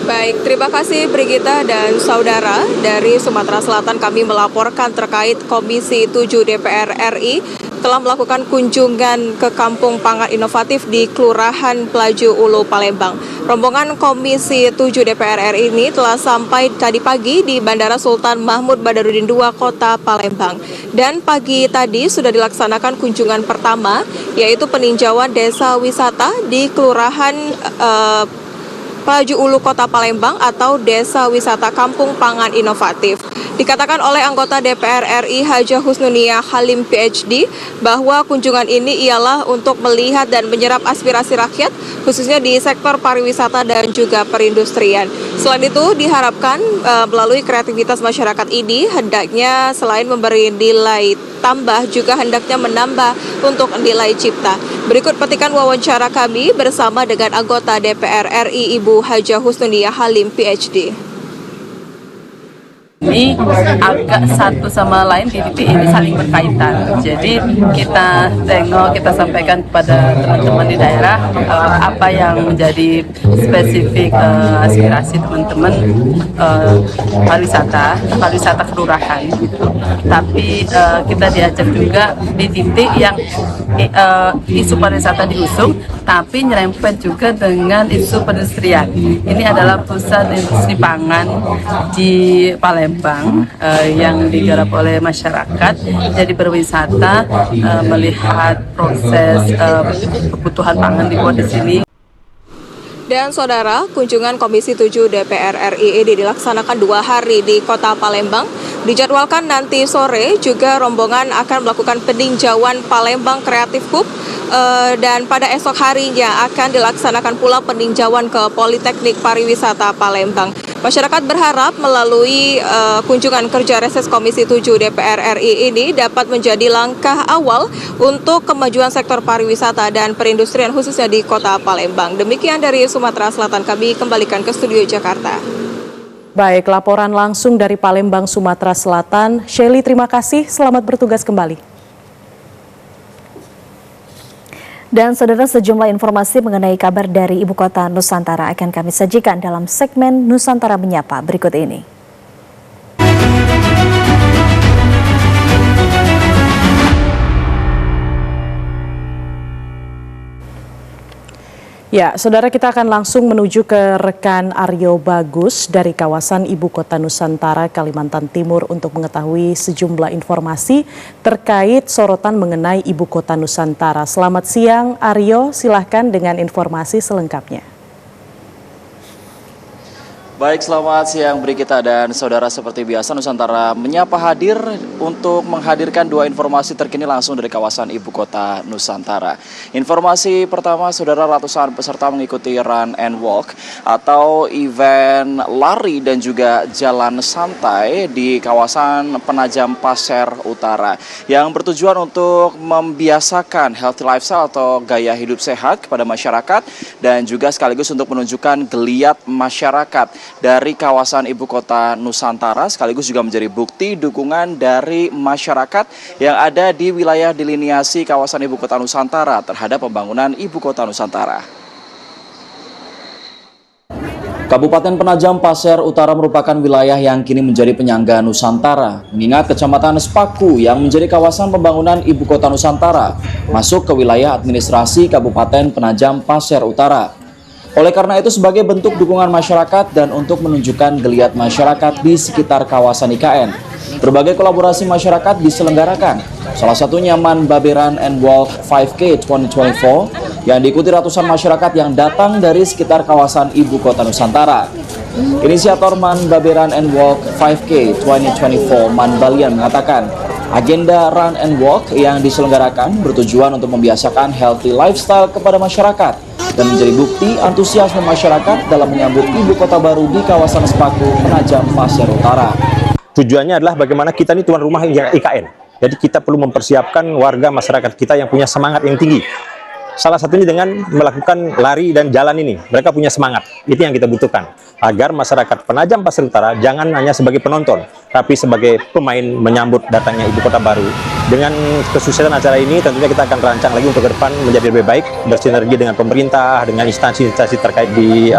Baik, terima kasih Brigita dan saudara. Dari Sumatera Selatan kami melaporkan terkait Komisi 7 DPR RI telah melakukan kunjungan ke Kampung Pangan Inovatif di Kelurahan Pelaju Ulu, Palembang. Rombongan Komisi 7 DPR RI ini telah sampai tadi pagi di Bandara Sultan Mahmud Badarudin II, Kota Palembang. Dan pagi tadi sudah dilaksanakan kunjungan pertama, yaitu peninjauan desa wisata di Kelurahan Pelaju Ulu, Kota Palembang atau Desa Wisata Kampung Pangan Inovatif. Dikatakan oleh anggota DPR RI Hajah Husnunia Halim PhD bahwa kunjungan ini ialah untuk melihat dan menyerap aspirasi rakyat khususnya di sektor pariwisata dan juga perindustrian. Selain itu diharapkan melalui kreativitas masyarakat ini hendaknya selain memberi nilai tambah juga hendaknya menambah untuk nilai cipta. Berikut petikan wawancara kami bersama dengan anggota DPR RI Ibu Hajah Husnunia Halim PhD. Ini agak satu sama lain di titik ini saling berkaitan. Jadi kita tengok, kita sampaikan kepada teman-teman di daerah apa yang menjadi spesifik aspirasi teman-teman pariwisata kelurahan gitu. Tapi kita diajak juga di titik yang isu pariwisata diusung, tapi nyerempet juga dengan isu perindustrian. Ini adalah pusat industri pangan di Palembang yang digarap oleh masyarakat. Jadi berwisata, melihat proses kebutuhan pangan dibuat di sini. Dan saudara, kunjungan Komisi 7 DPR RI ini dilaksanakan 2 hari di Kota Palembang. Dijadwalkan nanti sore juga rombongan akan melakukan peninjauan Palembang Creative Hub, dan pada esok harinya akan dilaksanakan pula peninjauan ke Politeknik Pariwisata Palembang. Masyarakat berharap melalui kunjungan kerja reses Komisi 7 DPR RI ini dapat menjadi langkah awal untuk kemajuan sektor pariwisata dan perindustrian khususnya di Kota Palembang. Demikian dari Sumatera Selatan, kami kembalikan ke studio Jakarta. Baik, laporan langsung dari Palembang, Sumatera Selatan. Shelly, terima kasih. Selamat bertugas kembali. Dan saudara, sejumlah informasi mengenai kabar dari Ibu Kota Nusantara akan kami sajikan dalam segmen Nusantara Menyapa berikut ini. Ya, saudara, kita akan langsung menuju ke rekan Aryo Bagus dari kawasan Ibu Kota Nusantara, Kalimantan Timur untuk mengetahui sejumlah informasi terkait sorotan mengenai Ibu Kota Nusantara. Selamat siang Aryo, silahkan dengan informasi selengkapnya. Baik, selamat siang Brigita dan saudara, seperti biasa Nusantara Menyapa hadir untuk menghadirkan 2 informasi terkini langsung dari kawasan Ibu Kota Nusantara. Informasi pertama, saudara, ratusan peserta mengikuti Run and Walk atau event lari dan juga jalan santai di kawasan Penajam Pasir Utara yang bertujuan untuk membiasakan healthy lifestyle atau gaya hidup sehat kepada masyarakat dan juga sekaligus untuk menunjukkan geliat masyarakat dari kawasan Ibu Kota Nusantara, sekaligus juga menjadi bukti dukungan dari masyarakat yang ada di wilayah delineasi kawasan Ibu Kota Nusantara terhadap pembangunan Ibu Kota Nusantara. Kabupaten Penajam Pasir Utara merupakan wilayah yang kini menjadi penyangga Nusantara, mengingat Kecamatan Sepaku yang menjadi kawasan pembangunan Ibu Kota Nusantara masuk ke wilayah administrasi Kabupaten Penajam Pasir Utara. Oleh karena itu, sebagai bentuk dukungan masyarakat dan untuk menunjukkan geliat masyarakat di sekitar kawasan IKN, berbagai kolaborasi masyarakat diselenggarakan. Salah satunya Man Baberan and Walk 5K 2024 yang diikuti ratusan masyarakat yang datang dari sekitar kawasan Ibu Kota Nusantara. Inisiator Man Baberan and Walk 5K 2024 Man Balian mengatakan, agenda Run and Walk yang diselenggarakan bertujuan untuk membiasakan healthy lifestyle kepada masyarakat dan menjadi bukti antusiasme masyarakat dalam menyambut Ibu Kota baru di kawasan Sepaku, Penajam Pasir Utara. Tujuannya adalah bagaimana kita ini tuan rumah IKN. Jadi kita perlu mempersiapkan warga masyarakat kita yang punya semangat yang tinggi. Salah satunya dengan melakukan lari dan jalan ini. Mereka punya semangat. Itu yang kita butuhkan. Agar masyarakat Penajam Pasir Utara jangan hanya sebagai penonton, tapi sebagai pemain menyambut datangnya Ibu Kota baru. Dengan kesuksesan acara ini, tentunya kita akan rancang lagi untuk ke depan menjadi lebih baik, bersinergi dengan pemerintah, dengan instansi-instansi terkait di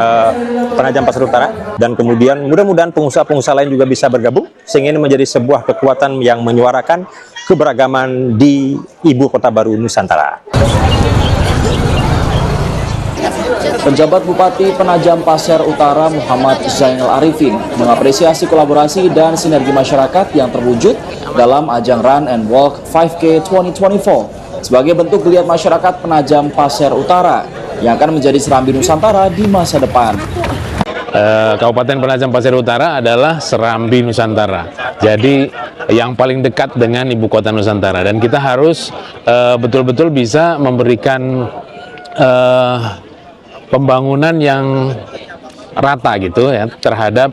Penajam Pasir Utara. Dan kemudian mudah-mudahan pengusaha-pengusaha lain juga bisa bergabung, sehingga ini menjadi sebuah kekuatan yang menyuarakan keberagaman di Ibu Kota baru Nusantara. Penjabat Bupati Penajam Pasir Utara Muhammad Zainal Arifin mengapresiasi kolaborasi dan sinergi masyarakat yang terwujud dalam ajang Run and Walk 5K 2024 sebagai bentuk geliat masyarakat Penajam Pasir Utara yang akan menjadi serambi Nusantara di masa depan. Kabupaten Penajam Pasir Utara adalah serambi Nusantara. Jadi yang paling dekat dengan Ibu Kota Nusantara, dan kita harus betul-betul bisa memberikan pembangunan yang rata gitu ya terhadap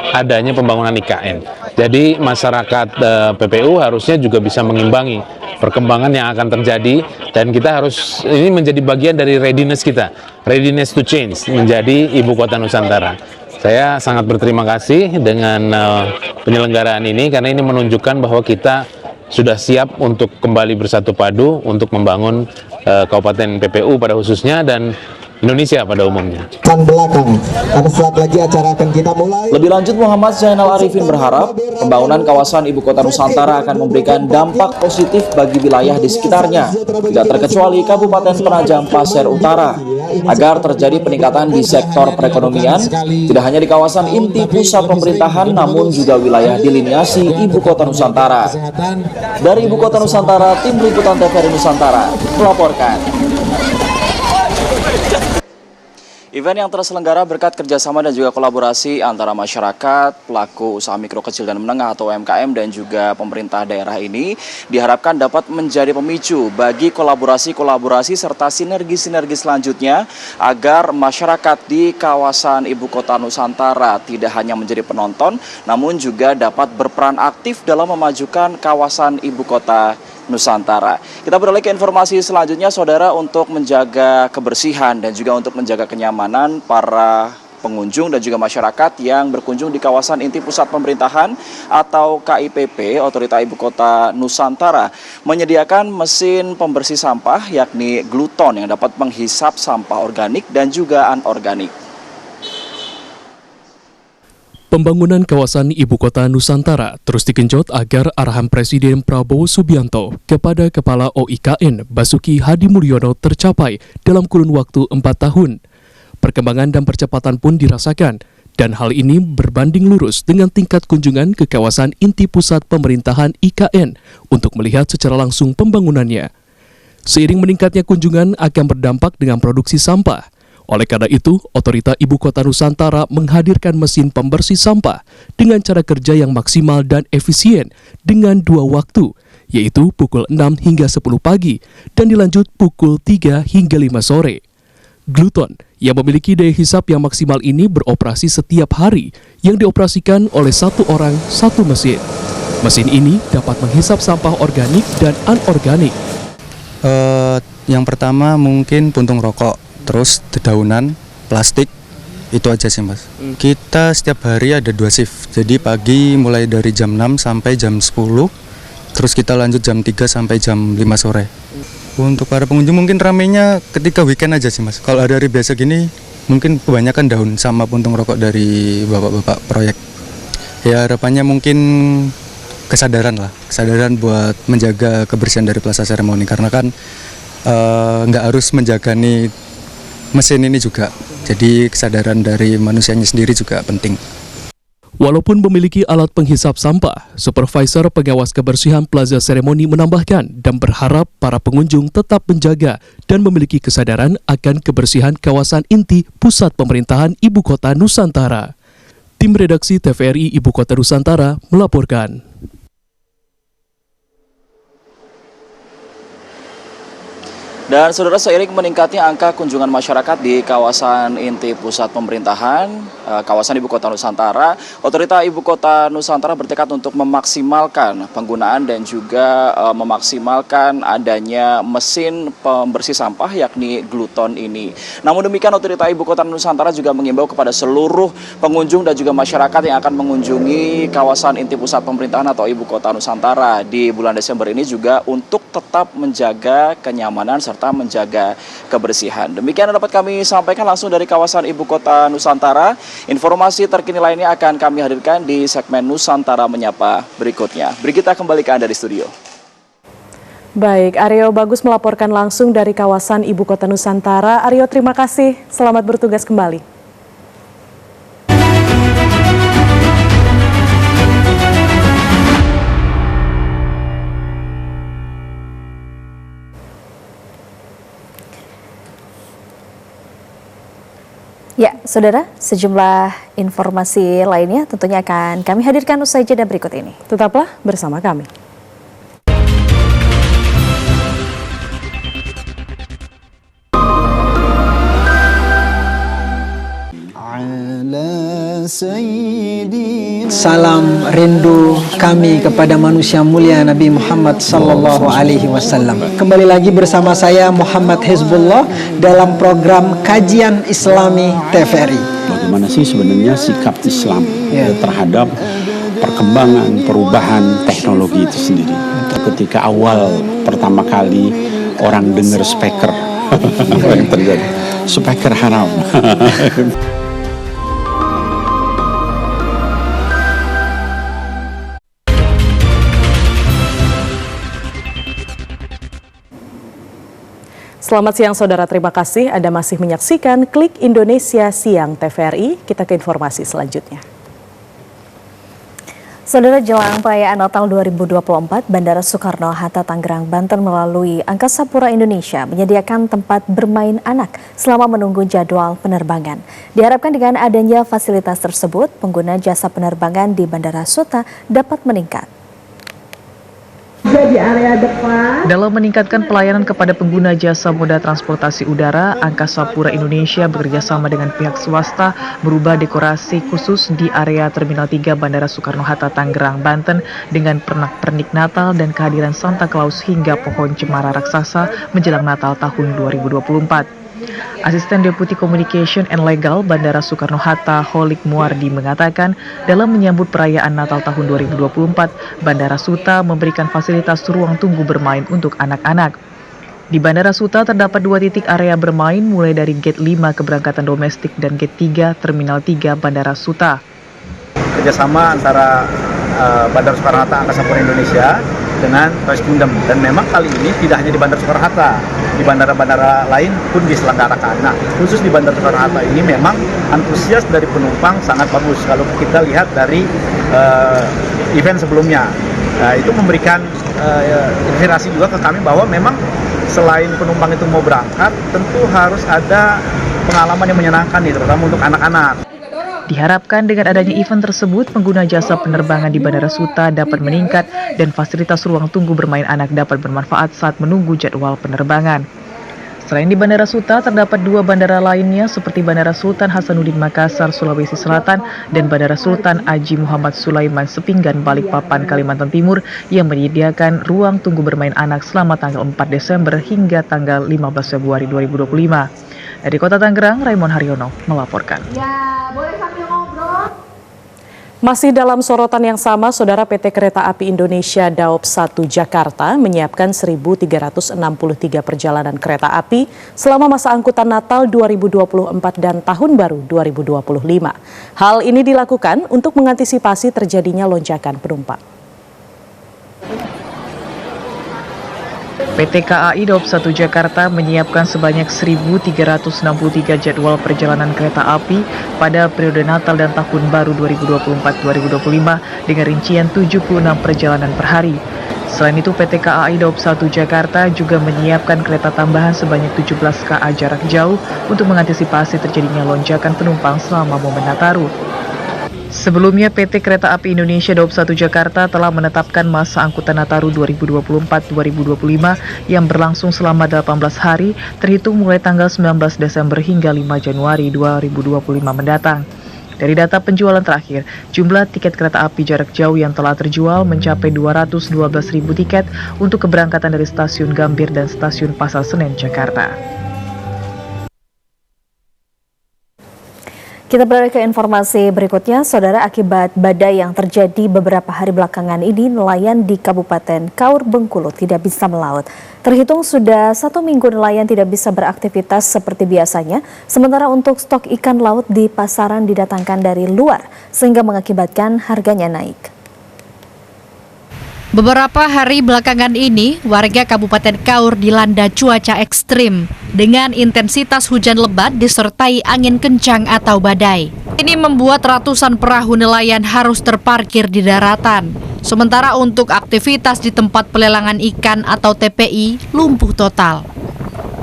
adanya pembangunan IKN. Jadi masyarakat PPU harusnya juga bisa mengimbangi perkembangan yang akan terjadi, dan kita harus, ini menjadi bagian dari readiness kita, readiness to change menjadi Ibu Kota Nusantara. Saya sangat berterima kasih dengan penyelenggaraan ini karena ini menunjukkan bahwa kita sudah siap untuk kembali bersatu padu untuk membangun Kabupaten PPU pada khususnya dan Indonesia pada umumnya. Belakang, karena saat lagi acara akan kita mulai. Lebih lanjut, Muhammad Zainal Arifin berharap pembangunan kawasan Ibu Kota Nusantara akan memberikan dampak positif bagi wilayah di sekitarnya, tidak terkecuali Kabupaten Penajam Pasir Utara, agar terjadi peningkatan di sektor perekonomian, tidak hanya di kawasan inti pusat pemerintahan, namun juga wilayah delineasi Ibu Kota Nusantara. Dari Ibu Kota Nusantara, Tim Liputan TVRI Nusantara melaporkan. Event yang terselenggara berkat kerjasama dan juga kolaborasi antara masyarakat, pelaku usaha mikro kecil dan menengah atau UMKM dan juga pemerintah daerah ini diharapkan dapat menjadi pemicu bagi kolaborasi-kolaborasi serta sinergi-sinergi selanjutnya agar masyarakat di kawasan Ibu Kota Nusantara tidak hanya menjadi penonton namun juga dapat berperan aktif dalam memajukan kawasan Ibu Kota Nusantara. Kita beralih ke informasi selanjutnya, saudara, untuk menjaga kebersihan dan juga untuk menjaga kenyamanan para pengunjung dan juga masyarakat yang berkunjung di kawasan inti pusat pemerintahan atau KIPP, Otorita Ibu Kota Nusantara, menyediakan mesin pembersih sampah yakni Gluton yang dapat menghisap sampah organik dan juga anorganik. Pembangunan kawasan Ibu Kota Nusantara terus digenjot agar arahan Presiden Prabowo Subianto kepada Kepala OIKN Basuki Hadi Mulyono tercapai dalam kurun waktu 4 tahun. Perkembangan dan percepatan pun dirasakan, dan hal ini berbanding lurus dengan tingkat kunjungan ke kawasan inti pusat pemerintahan IKN untuk melihat secara langsung pembangunannya. Seiring meningkatnya kunjungan akan berdampak dengan produksi sampah. Oleh karena itu, Otorita Ibu Kota Nusantara menghadirkan mesin pembersih sampah dengan cara kerja yang maksimal dan efisien dengan 2 waktu, yaitu pukul 6 hingga 10 pagi dan dilanjut pukul 3 hingga 5 sore. Gluton yang memiliki daya hisap yang maksimal ini beroperasi setiap hari yang dioperasikan oleh 1 orang 1 mesin. Mesin ini dapat menghisap sampah organik dan anorganik. Yang pertama mungkin puntung rokok. Terus dedaunan, plastik, itu aja sih mas. Kita setiap hari ada 2 shift, jadi pagi mulai dari jam 6 sampai jam 10, terus kita lanjut jam 3 sampai jam 5 sore. Untuk para pengunjung mungkin ramainya ketika weekend aja sih mas. Kalau hari-hari biasa gini, mungkin kebanyakan daun sama puntung rokok dari bapak-bapak proyek. Ya harapannya mungkin kesadaran buat menjaga kebersihan dari Plaza Seremoni, karena kan nggak harus menjaga nih mesin ini juga, jadi kesadaran dari manusianya sendiri juga penting. Walaupun memiliki alat penghisap sampah, Supervisor Pengawas Kebersihan Plaza Seremoni menambahkan dan berharap para pengunjung tetap menjaga dan memiliki kesadaran akan kebersihan kawasan inti pusat pemerintahan Ibu Kota Nusantara. Tim redaksi TVRI Ibu Kota Nusantara melaporkan. Dan saudara, seiring meningkatnya angka kunjungan masyarakat di kawasan inti pusat pemerintahan, kawasan Ibu Kota Nusantara, Otorita Ibu Kota Nusantara bertekad untuk memaksimalkan penggunaan dan juga memaksimalkan adanya mesin pembersih sampah yakni Gluton ini. Namun demikian, Otorita Ibu Kota Nusantara juga mengimbau kepada seluruh pengunjung dan juga masyarakat yang akan mengunjungi kawasan inti pusat pemerintahan atau Ibu Kota Nusantara di bulan Desember ini juga untuk tetap menjaga kenyamanan serta menjaga kebersihan. Demikian dapat kami sampaikan langsung dari kawasan Ibu Kota Nusantara. Informasi terkini lainnya akan kami hadirkan di segmen Nusantara Menyapa berikutnya. Beri kita kembali ke Anda di studio. Baik, Aryo Bagus melaporkan langsung dari kawasan Ibu Kota Nusantara. Aryo, terima kasih. Selamat bertugas kembali. Ya, saudara, sejumlah informasi lainnya tentunya akan kami hadirkan usai jeda berikut ini. Tetaplah bersama kami. Salam rindu kami kepada manusia mulia Nabi Muhammad sallallahu alaihi wasallam. Kembali lagi bersama saya Muhammad Hizbullah dalam program Kajian Islami TVRI. bagaimana sih sebenarnya sikap Islam terhadap perkembangan, perubahan teknologi itu sendiri. Ketika awal pertama kali orang dengar speaker, apa yang terjadi? Speaker haram. Selamat siang saudara, terima kasih Anda masih menyaksikan Klik Indonesia Siang TVRI. Kita ke informasi selanjutnya. Saudara, jelang perayaan Natal 2024, Bandara Soekarno-Hatta Tangerang, Banten melalui Angkasa Pura Indonesia menyediakan tempat bermain anak selama menunggu jadwal penerbangan. Diharapkan dengan adanya fasilitas tersebut, pengguna jasa penerbangan di Bandara Suta dapat meningkat. Di area depan. Dalam meningkatkan pelayanan kepada pengguna jasa moda transportasi udara, Angkasa Pura Indonesia bekerjasama dengan pihak swasta merubah dekorasi khusus di area Terminal 3 Bandara Soekarno-Hatta Tangerang, Banten dengan pernak-pernik Natal dan kehadiran Santa Claus hingga pohon cemara raksasa menjelang Natal tahun 2024. Asisten Deputi Communication and Legal Bandara Soekarno-Hatta Holik Muardi mengatakan dalam menyambut perayaan Natal tahun 2024, Bandara Suta memberikan fasilitas ruang tunggu bermain untuk anak-anak. Di Bandara Suta terdapat 2 titik area bermain mulai dari Gate 5 keberangkatan domestik dan Gate 3 Terminal 3 Bandara Suta. Kerjasama antara Bandara Soekarno-Hatta Angkasa Pura Indonesia dengan Toys Kingdom, dan memang kali ini tidak hanya di Bandara Soekarno-Hatta, di bandara-bandara lain pun diselenggarakan. Nah, khusus di Bandara Soekarno-Hatta ini memang antusias dari penumpang sangat bagus. Kalau kita lihat dari event sebelumnya, itu memberikan inspirasi juga ke kami bahwa memang selain penumpang itu mau berangkat, tentu harus ada pengalaman yang menyenangkan nih, terutama untuk anak-anak. Diharapkan dengan adanya event tersebut, pengguna jasa penerbangan di Bandara Suta dapat meningkat dan fasilitas ruang tunggu bermain anak dapat bermanfaat saat menunggu jadwal penerbangan. Selain di Bandara Suta, terdapat 2 bandara lainnya seperti Bandara Sultan Hasanuddin Makassar, Sulawesi Selatan dan Bandara Sultan Haji Muhammad Sulaiman Sepinggan, Balikpapan, Kalimantan Timur yang menyediakan ruang tunggu bermain anak selama tanggal 4 Desember hingga tanggal 15 Februari 2025. Dari Kota Tangerang, Raymond Haryono melaporkan. Ya, boleh sambil ngobrol. Masih dalam sorotan yang sama, Saudara, PT Kereta Api Indonesia Daop 1 Jakarta menyiapkan 1.363 perjalanan kereta api selama masa angkutan Natal 2024 dan Tahun Baru 2025. Hal ini dilakukan untuk mengantisipasi terjadinya lonjakan penumpang. PT KAI Daop 1 Jakarta menyiapkan sebanyak 1.363 jadwal perjalanan kereta api pada periode Natal dan Tahun Baru 2024-2025 dengan rincian 76 perjalanan per hari. Selain itu, PT KAI Daop 1 Jakarta juga menyiapkan kereta tambahan sebanyak 17 KA jarak jauh untuk mengantisipasi terjadinya lonjakan penumpang selama momen Nataru. Sebelumnya, PT Kereta Api Indonesia Daop 1 Jakarta telah menetapkan masa angkutan Nataru 2024-2025 yang berlangsung selama 18 hari, terhitung mulai tanggal 19 Desember hingga 5 Januari 2025 mendatang. Dari data penjualan terakhir, jumlah tiket kereta api jarak jauh yang telah terjual mencapai 212.000 tiket untuk keberangkatan dari Stasiun Gambir dan Stasiun Pasar Senen, Jakarta. Kita beralih ke informasi berikutnya. Saudara, akibat badai yang terjadi beberapa hari belakangan ini, nelayan di Kabupaten Kaur, Bengkulu tidak bisa melaut. Terhitung sudah 1 minggu nelayan tidak bisa beraktivitas seperti biasanya, sementara untuk stok ikan laut di pasaran didatangkan dari luar, sehingga mengakibatkan harganya naik. Beberapa hari belakangan ini, warga Kabupaten Kaur dilanda cuaca ekstrim dengan intensitas hujan lebat disertai angin kencang atau badai. Ini membuat ratusan perahu nelayan harus terparkir di daratan. Sementara untuk aktivitas di tempat pelelangan ikan atau TPI lumpuh total.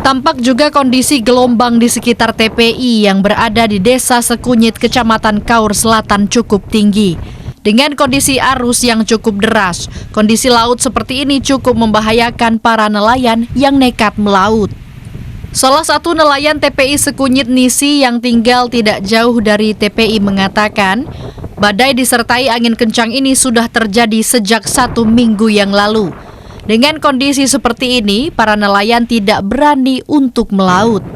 Tampak juga kondisi gelombang di sekitar TPI yang berada di Desa Sekunyit, Kecamatan Kaur Selatan cukup tinggi. Dengan kondisi arus yang cukup deras, kondisi laut seperti ini cukup membahayakan para nelayan yang nekat melaut. Salah satu nelayan TPI Sekunyit Nisi yang tinggal tidak jauh dari TPI mengatakan, badai disertai angin kencang ini sudah terjadi sejak 1 minggu yang lalu. Dengan kondisi seperti ini, para nelayan tidak berani untuk melaut.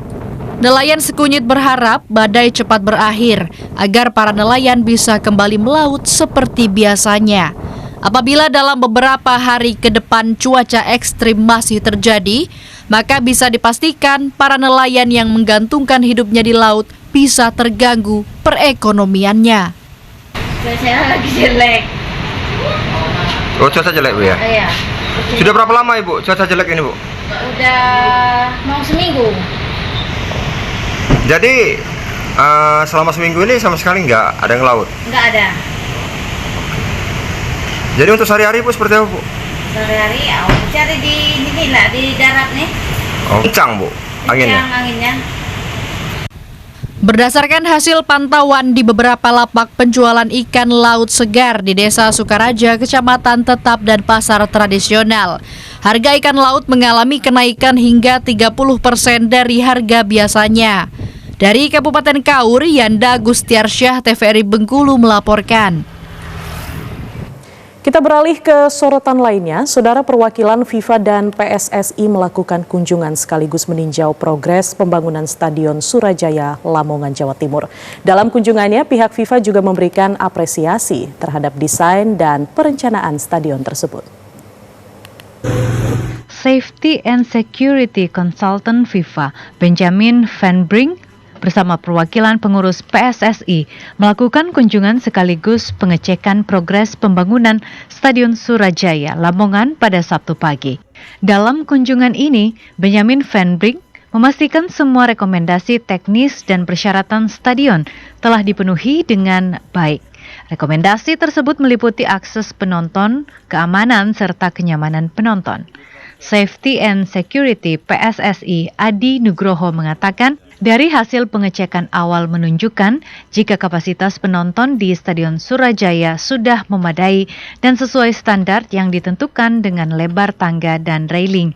Nelayan sekunyit berharap badai cepat berakhir agar para nelayan bisa kembali melaut seperti biasanya. Apabila dalam beberapa hari ke depan cuaca ekstrim masih terjadi, maka bisa dipastikan para nelayan yang menggantungkan hidupnya di laut bisa terganggu perekonomiannya. Cuaca lagi jelek. Oh, cuaca jelek, Bu, ya? Iya. Sudah berapa lama, Ibu, cuaca jelek ini, Bu? Udah mau seminggu. Jadi, selama seminggu ini sama sekali nggak ada yang laut? Nggak ada. Jadi untuk sehari-hari, Bu, seperti apa, Bu? Sehari-hari ya cari di sini lah, di darat nih. Oh, kencang, Bu, anginnya? Kencang anginnya. Berdasarkan hasil pantauan di beberapa lapak penjualan ikan laut segar di Desa Sukaraja, Kecamatan Tetap dan Pasar Tradisional, harga ikan laut mengalami kenaikan hingga 30% dari harga biasanya. Dari Kabupaten Kaur, Yanda Gustiarsyah, TVRI Bengkulu melaporkan. Kita beralih ke sorotan lainnya. Saudara, perwakilan FIFA dan PSSI melakukan kunjungan sekaligus meninjau progres pembangunan Stadion Surajaya, Lamongan, Jawa Timur. Dalam kunjungannya, pihak FIFA juga memberikan apresiasi terhadap desain dan perencanaan stadion tersebut. Safety and Security Consultant FIFA, Benjamin Van Brink, bersama perwakilan pengurus PSSI melakukan kunjungan sekaligus pengecekan progres pembangunan Stadion Surajaya, Lamongan pada Sabtu pagi. Dalam kunjungan ini, Benjamin Van Brink memastikan semua rekomendasi teknis dan persyaratan stadion telah dipenuhi dengan baik. Rekomendasi tersebut meliputi akses penonton, keamanan, serta kenyamanan penonton. Safety and Security PSSI Adi Nugroho mengatakan, dari hasil pengecekan awal menunjukkan jika kapasitas penonton di Stadion Surajaya sudah memadai dan sesuai standar yang ditentukan dengan lebar tangga dan railing.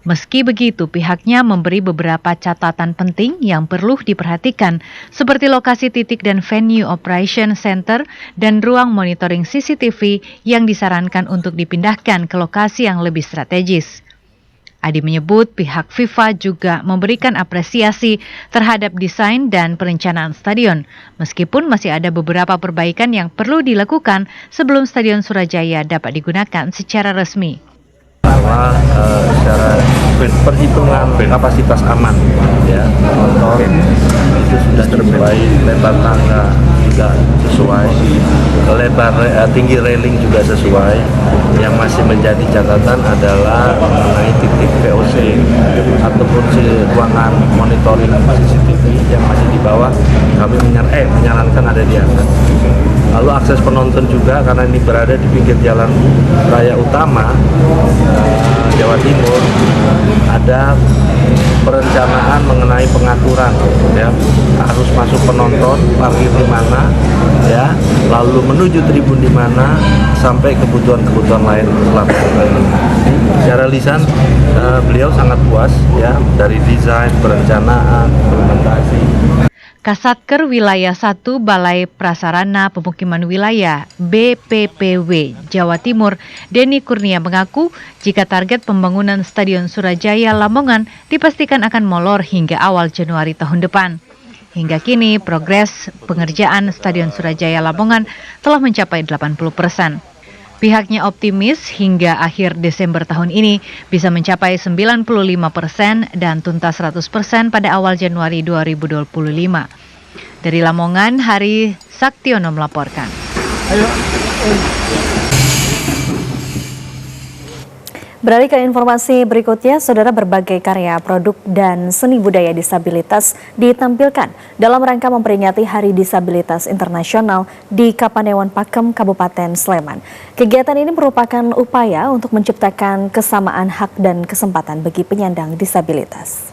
Meski begitu, pihaknya memberi beberapa catatan penting yang perlu diperhatikan, seperti lokasi titik dan venue operation center dan ruang monitoring CCTV yang disarankan untuk dipindahkan ke lokasi yang lebih strategis. Adi menyebut pihak FIFA juga memberikan apresiasi terhadap desain dan perencanaan stadion, meskipun masih ada beberapa perbaikan yang perlu dilakukan sebelum Stadion Surajaya dapat digunakan secara resmi. Bahwa secara perhitungan kapasitas aman, ya, penonton itu sudah sesuai, lebar tangga juga sesuai, lebar tinggi railing juga sesuai. Yang masih menjadi catatan adalah mengenai titik VOC ataupun ruangan monitoring CCTV yang masih di bawah, kami menyarankan ada di atas. Lalu akses penonton juga, karena ini berada di pinggir jalan raya utama Jawa Timur, ada perencanaan mengenai pengaturan, ya, harus masuk penonton, parkir di mana, ya, lalu menuju tribun di mana, sampai kebutuhan-kebutuhan lain. Secara lisan beliau sangat puas, ya, dari desain, perencanaan, implementasi. Kasatker Wilayah 1 Balai Prasarana Pemukiman Wilayah BPPW Jawa Timur, Denny Kurnia mengaku jika target pembangunan Stadion Surajaya Lamongan dipastikan akan molor hingga awal Januari tahun depan. Hingga kini progres pengerjaan Stadion Surajaya Lamongan telah mencapai 80%. Pihaknya optimis hingga akhir Desember tahun ini bisa mencapai 95% dan tuntas 100% pada awal Januari 2025. Dari Lamongan, Hari Saktiono melaporkan. Beralih ke informasi berikutnya, saudara, berbagai karya, produk, dan seni budaya disabilitas ditampilkan dalam rangka memperingati Hari Disabilitas Internasional di Kapanewon Pakem, Kabupaten Sleman. Kegiatan ini merupakan upaya untuk menciptakan kesamaan hak dan kesempatan bagi penyandang disabilitas.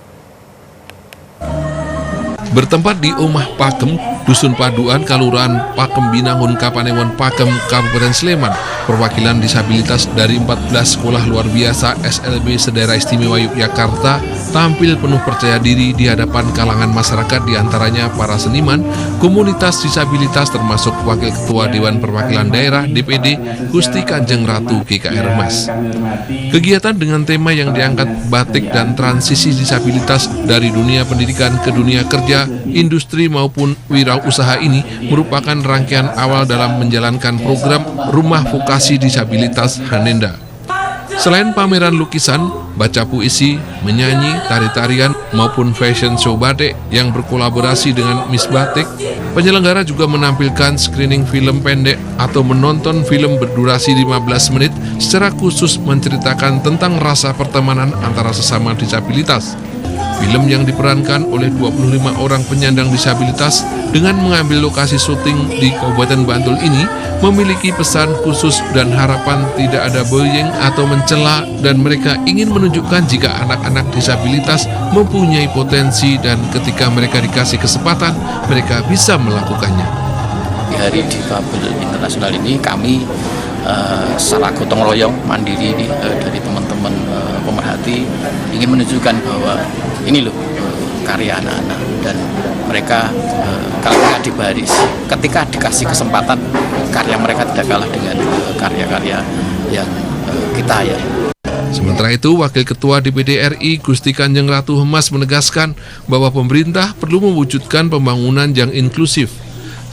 Bertempat di Omah Pakem, Dusun Paduan, Kalurahan Pakem Binangun, Kapanewon Pakem, Kabupaten Sleman, perwakilan disabilitas dari 14 sekolah luar biasa SLB Sedaerah Istimewa Yogyakarta tampil penuh percaya diri di hadapan kalangan masyarakat, diantaranya para seniman, komunitas disabilitas termasuk Wakil Ketua Dewan Perwakilan Daerah DPD Gusti Kanjeng Ratu GKR Mas. Kegiatan dengan tema yang diangkat batik dan transisi disabilitas dari dunia pendidikan ke dunia kerja, industri maupun wirausaha ini merupakan rangkaian awal dalam menjalankan program Rumah Vokasi Disabilitas Hanenda. Selain pameran lukisan, baca puisi, menyanyi, tari-tarian, maupun fashion show batik yang berkolaborasi dengan Miss Batik, penyelenggara juga menampilkan screening film pendek atau menonton film berdurasi 15 menit secara khusus menceritakan tentang rasa pertemanan antara sesama disabilitas. Film yang diperankan oleh 25 orang penyandang disabilitas dengan mengambil lokasi syuting di Kabupaten Bantul ini memiliki pesan khusus dan harapan tidak ada bullying atau mencela, dan mereka ingin menunjukkan jika anak-anak disabilitas mempunyai potensi dan ketika mereka dikasih kesempatan, mereka bisa melakukannya. Di Hari Difabel Internasional ini kami secara gotong royong mandiri ini dari teman-teman pemerhati ingin menunjukkan bahwa ini loh karya anak-anak, dan mereka kalau di baris ketika dikasih kesempatan, karya mereka tidak kalah dengan karya-karya yang kita ya. Sementara itu, Wakil Ketua DPD RI Gusti Kanjeng Ratu Hemas menegaskan bahwa pemerintah perlu mewujudkan pembangunan yang inklusif.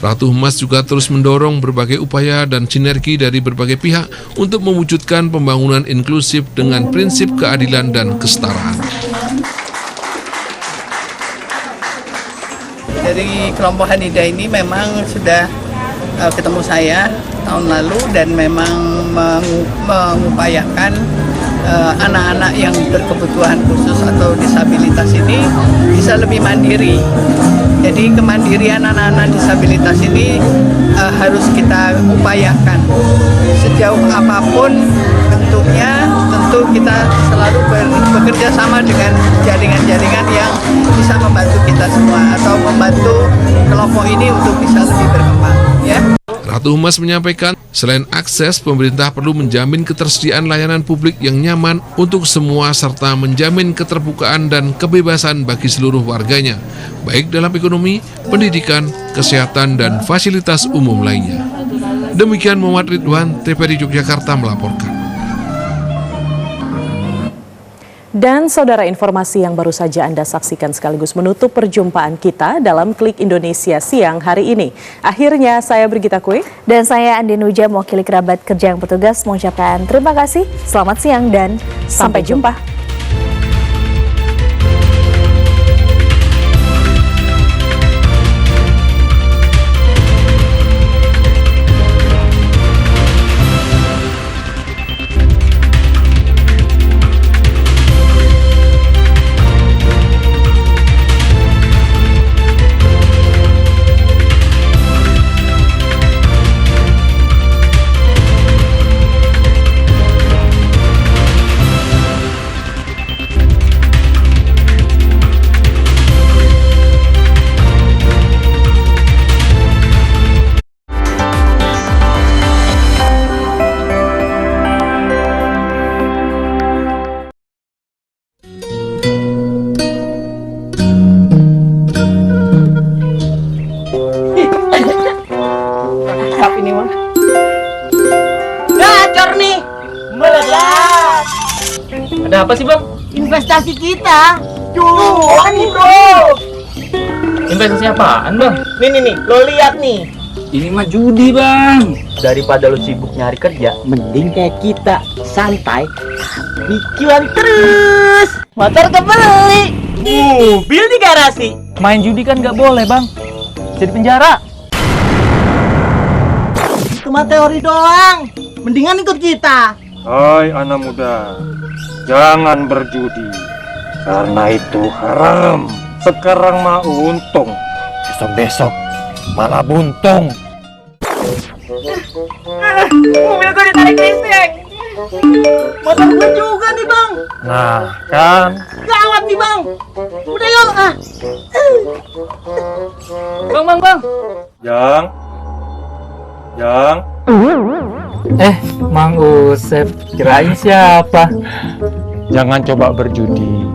Ratu Hemas juga terus mendorong berbagai upaya dan sinergi dari berbagai pihak untuk mewujudkan pembangunan inklusif dengan prinsip keadilan dan kesetaraan. Dari kelompok Haneda ini memang sudah ketemu saya tahun lalu dan memang mengupayakan anak-anak yang berkebutuhan khusus atau disabilitas ini bisa lebih mandiri. Jadi kemandirian anak-anak disabilitas ini harus kita upayakan. Sejauh apapun bentuknya, tentu kita selalu bekerja sama dengan jaringan-jaringan yang bisa membantu kita semua atau membantu kelompok ini untuk bisa lebih berkembang. Ya. Ratu Hemas menyampaikan, selain akses, pemerintah perlu menjamin ketersediaan layanan publik yang nyaman untuk semua serta menjamin keterbukaan dan kebebasan bagi seluruh warganya, baik dalam ekonomi, pendidikan, kesehatan, dan fasilitas umum lainnya. Demikian Muhammad Ridwan, TVRI Yogyakarta melaporkan. Dan saudara, informasi yang baru saja Anda saksikan sekaligus menutup perjumpaan kita dalam Klik Indonesia Siang hari ini. Akhirnya saya Brigita Kue dan saya Andi Nuja mewakili kerabat kerja yang bertugas mengucapkan terima kasih, selamat siang dan sampai jumpa. Ada apa sih bang? Investasi kita. Cuan bro. Investasi apaan bang? Nih, lo lihat nih. Ini mah judi bang. Daripada lo sibuk nyari kerja, Mending kayak kita santai, pikiran terus. Motor kebeli, mobil di garasi. main judi kan nggak boleh bang. Jadi penjara. Cuma teori doang. Mendingan ikut kita. Hai anak muda, jangan berjudi karena itu haram. Sekarang mah untung, besok-besok malah buntung. Mobil gue ditarik listrik. Motor gue juga nih bang. Nah kan, Gawat nih bang. Udah yuk ah. Bang. Jang. Mang Usep, kirain siapa? Jangan coba berjudi.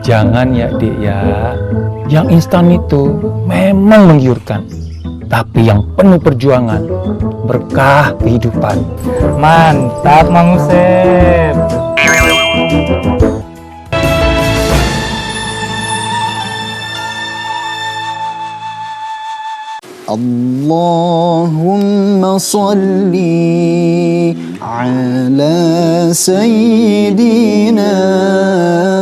Jangan ya dek ya. Yang instan itu memang menggiurkan, tapi yang penuh perjuangan, berkah kehidupan. Mantap Mang Usep. Allahumma salli ala sayyidina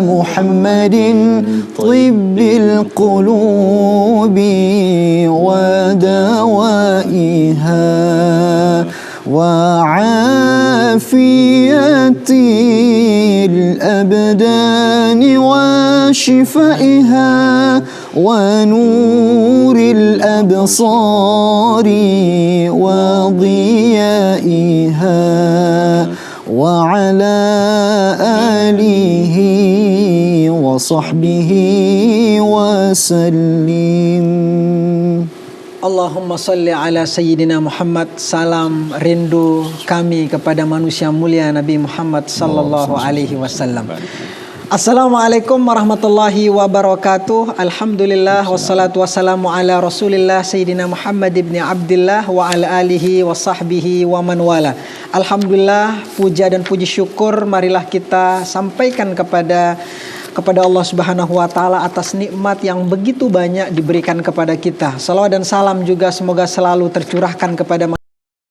Muhammadin tibbil qulubi wa dawaiha wa afiyatil abdani wa shifaiha ونور الأبصار وضيائها وعلى آله وصحبه وسلم. Allahumma salli ala Sayyidina Muhammad. Salam rindu kami kepada manusia mulia Nabi Muhammad sallallahu alaihi wasallam. Assalamualaikum warahmatullahi wabarakatuh. Alhamdulillah wassalatu wassalamu ala Rasulillah Sayyidina Muhammad ibn Abdillah wa ala alihi wa sahbihi wa man wala. Alhamdulillah, puja dan puji syukur marilah kita sampaikan kepada Allah Subhanahu wa taala atas nikmat yang begitu banyak diberikan kepada kita. Salawat dan salam juga semoga selalu tercurahkan kepada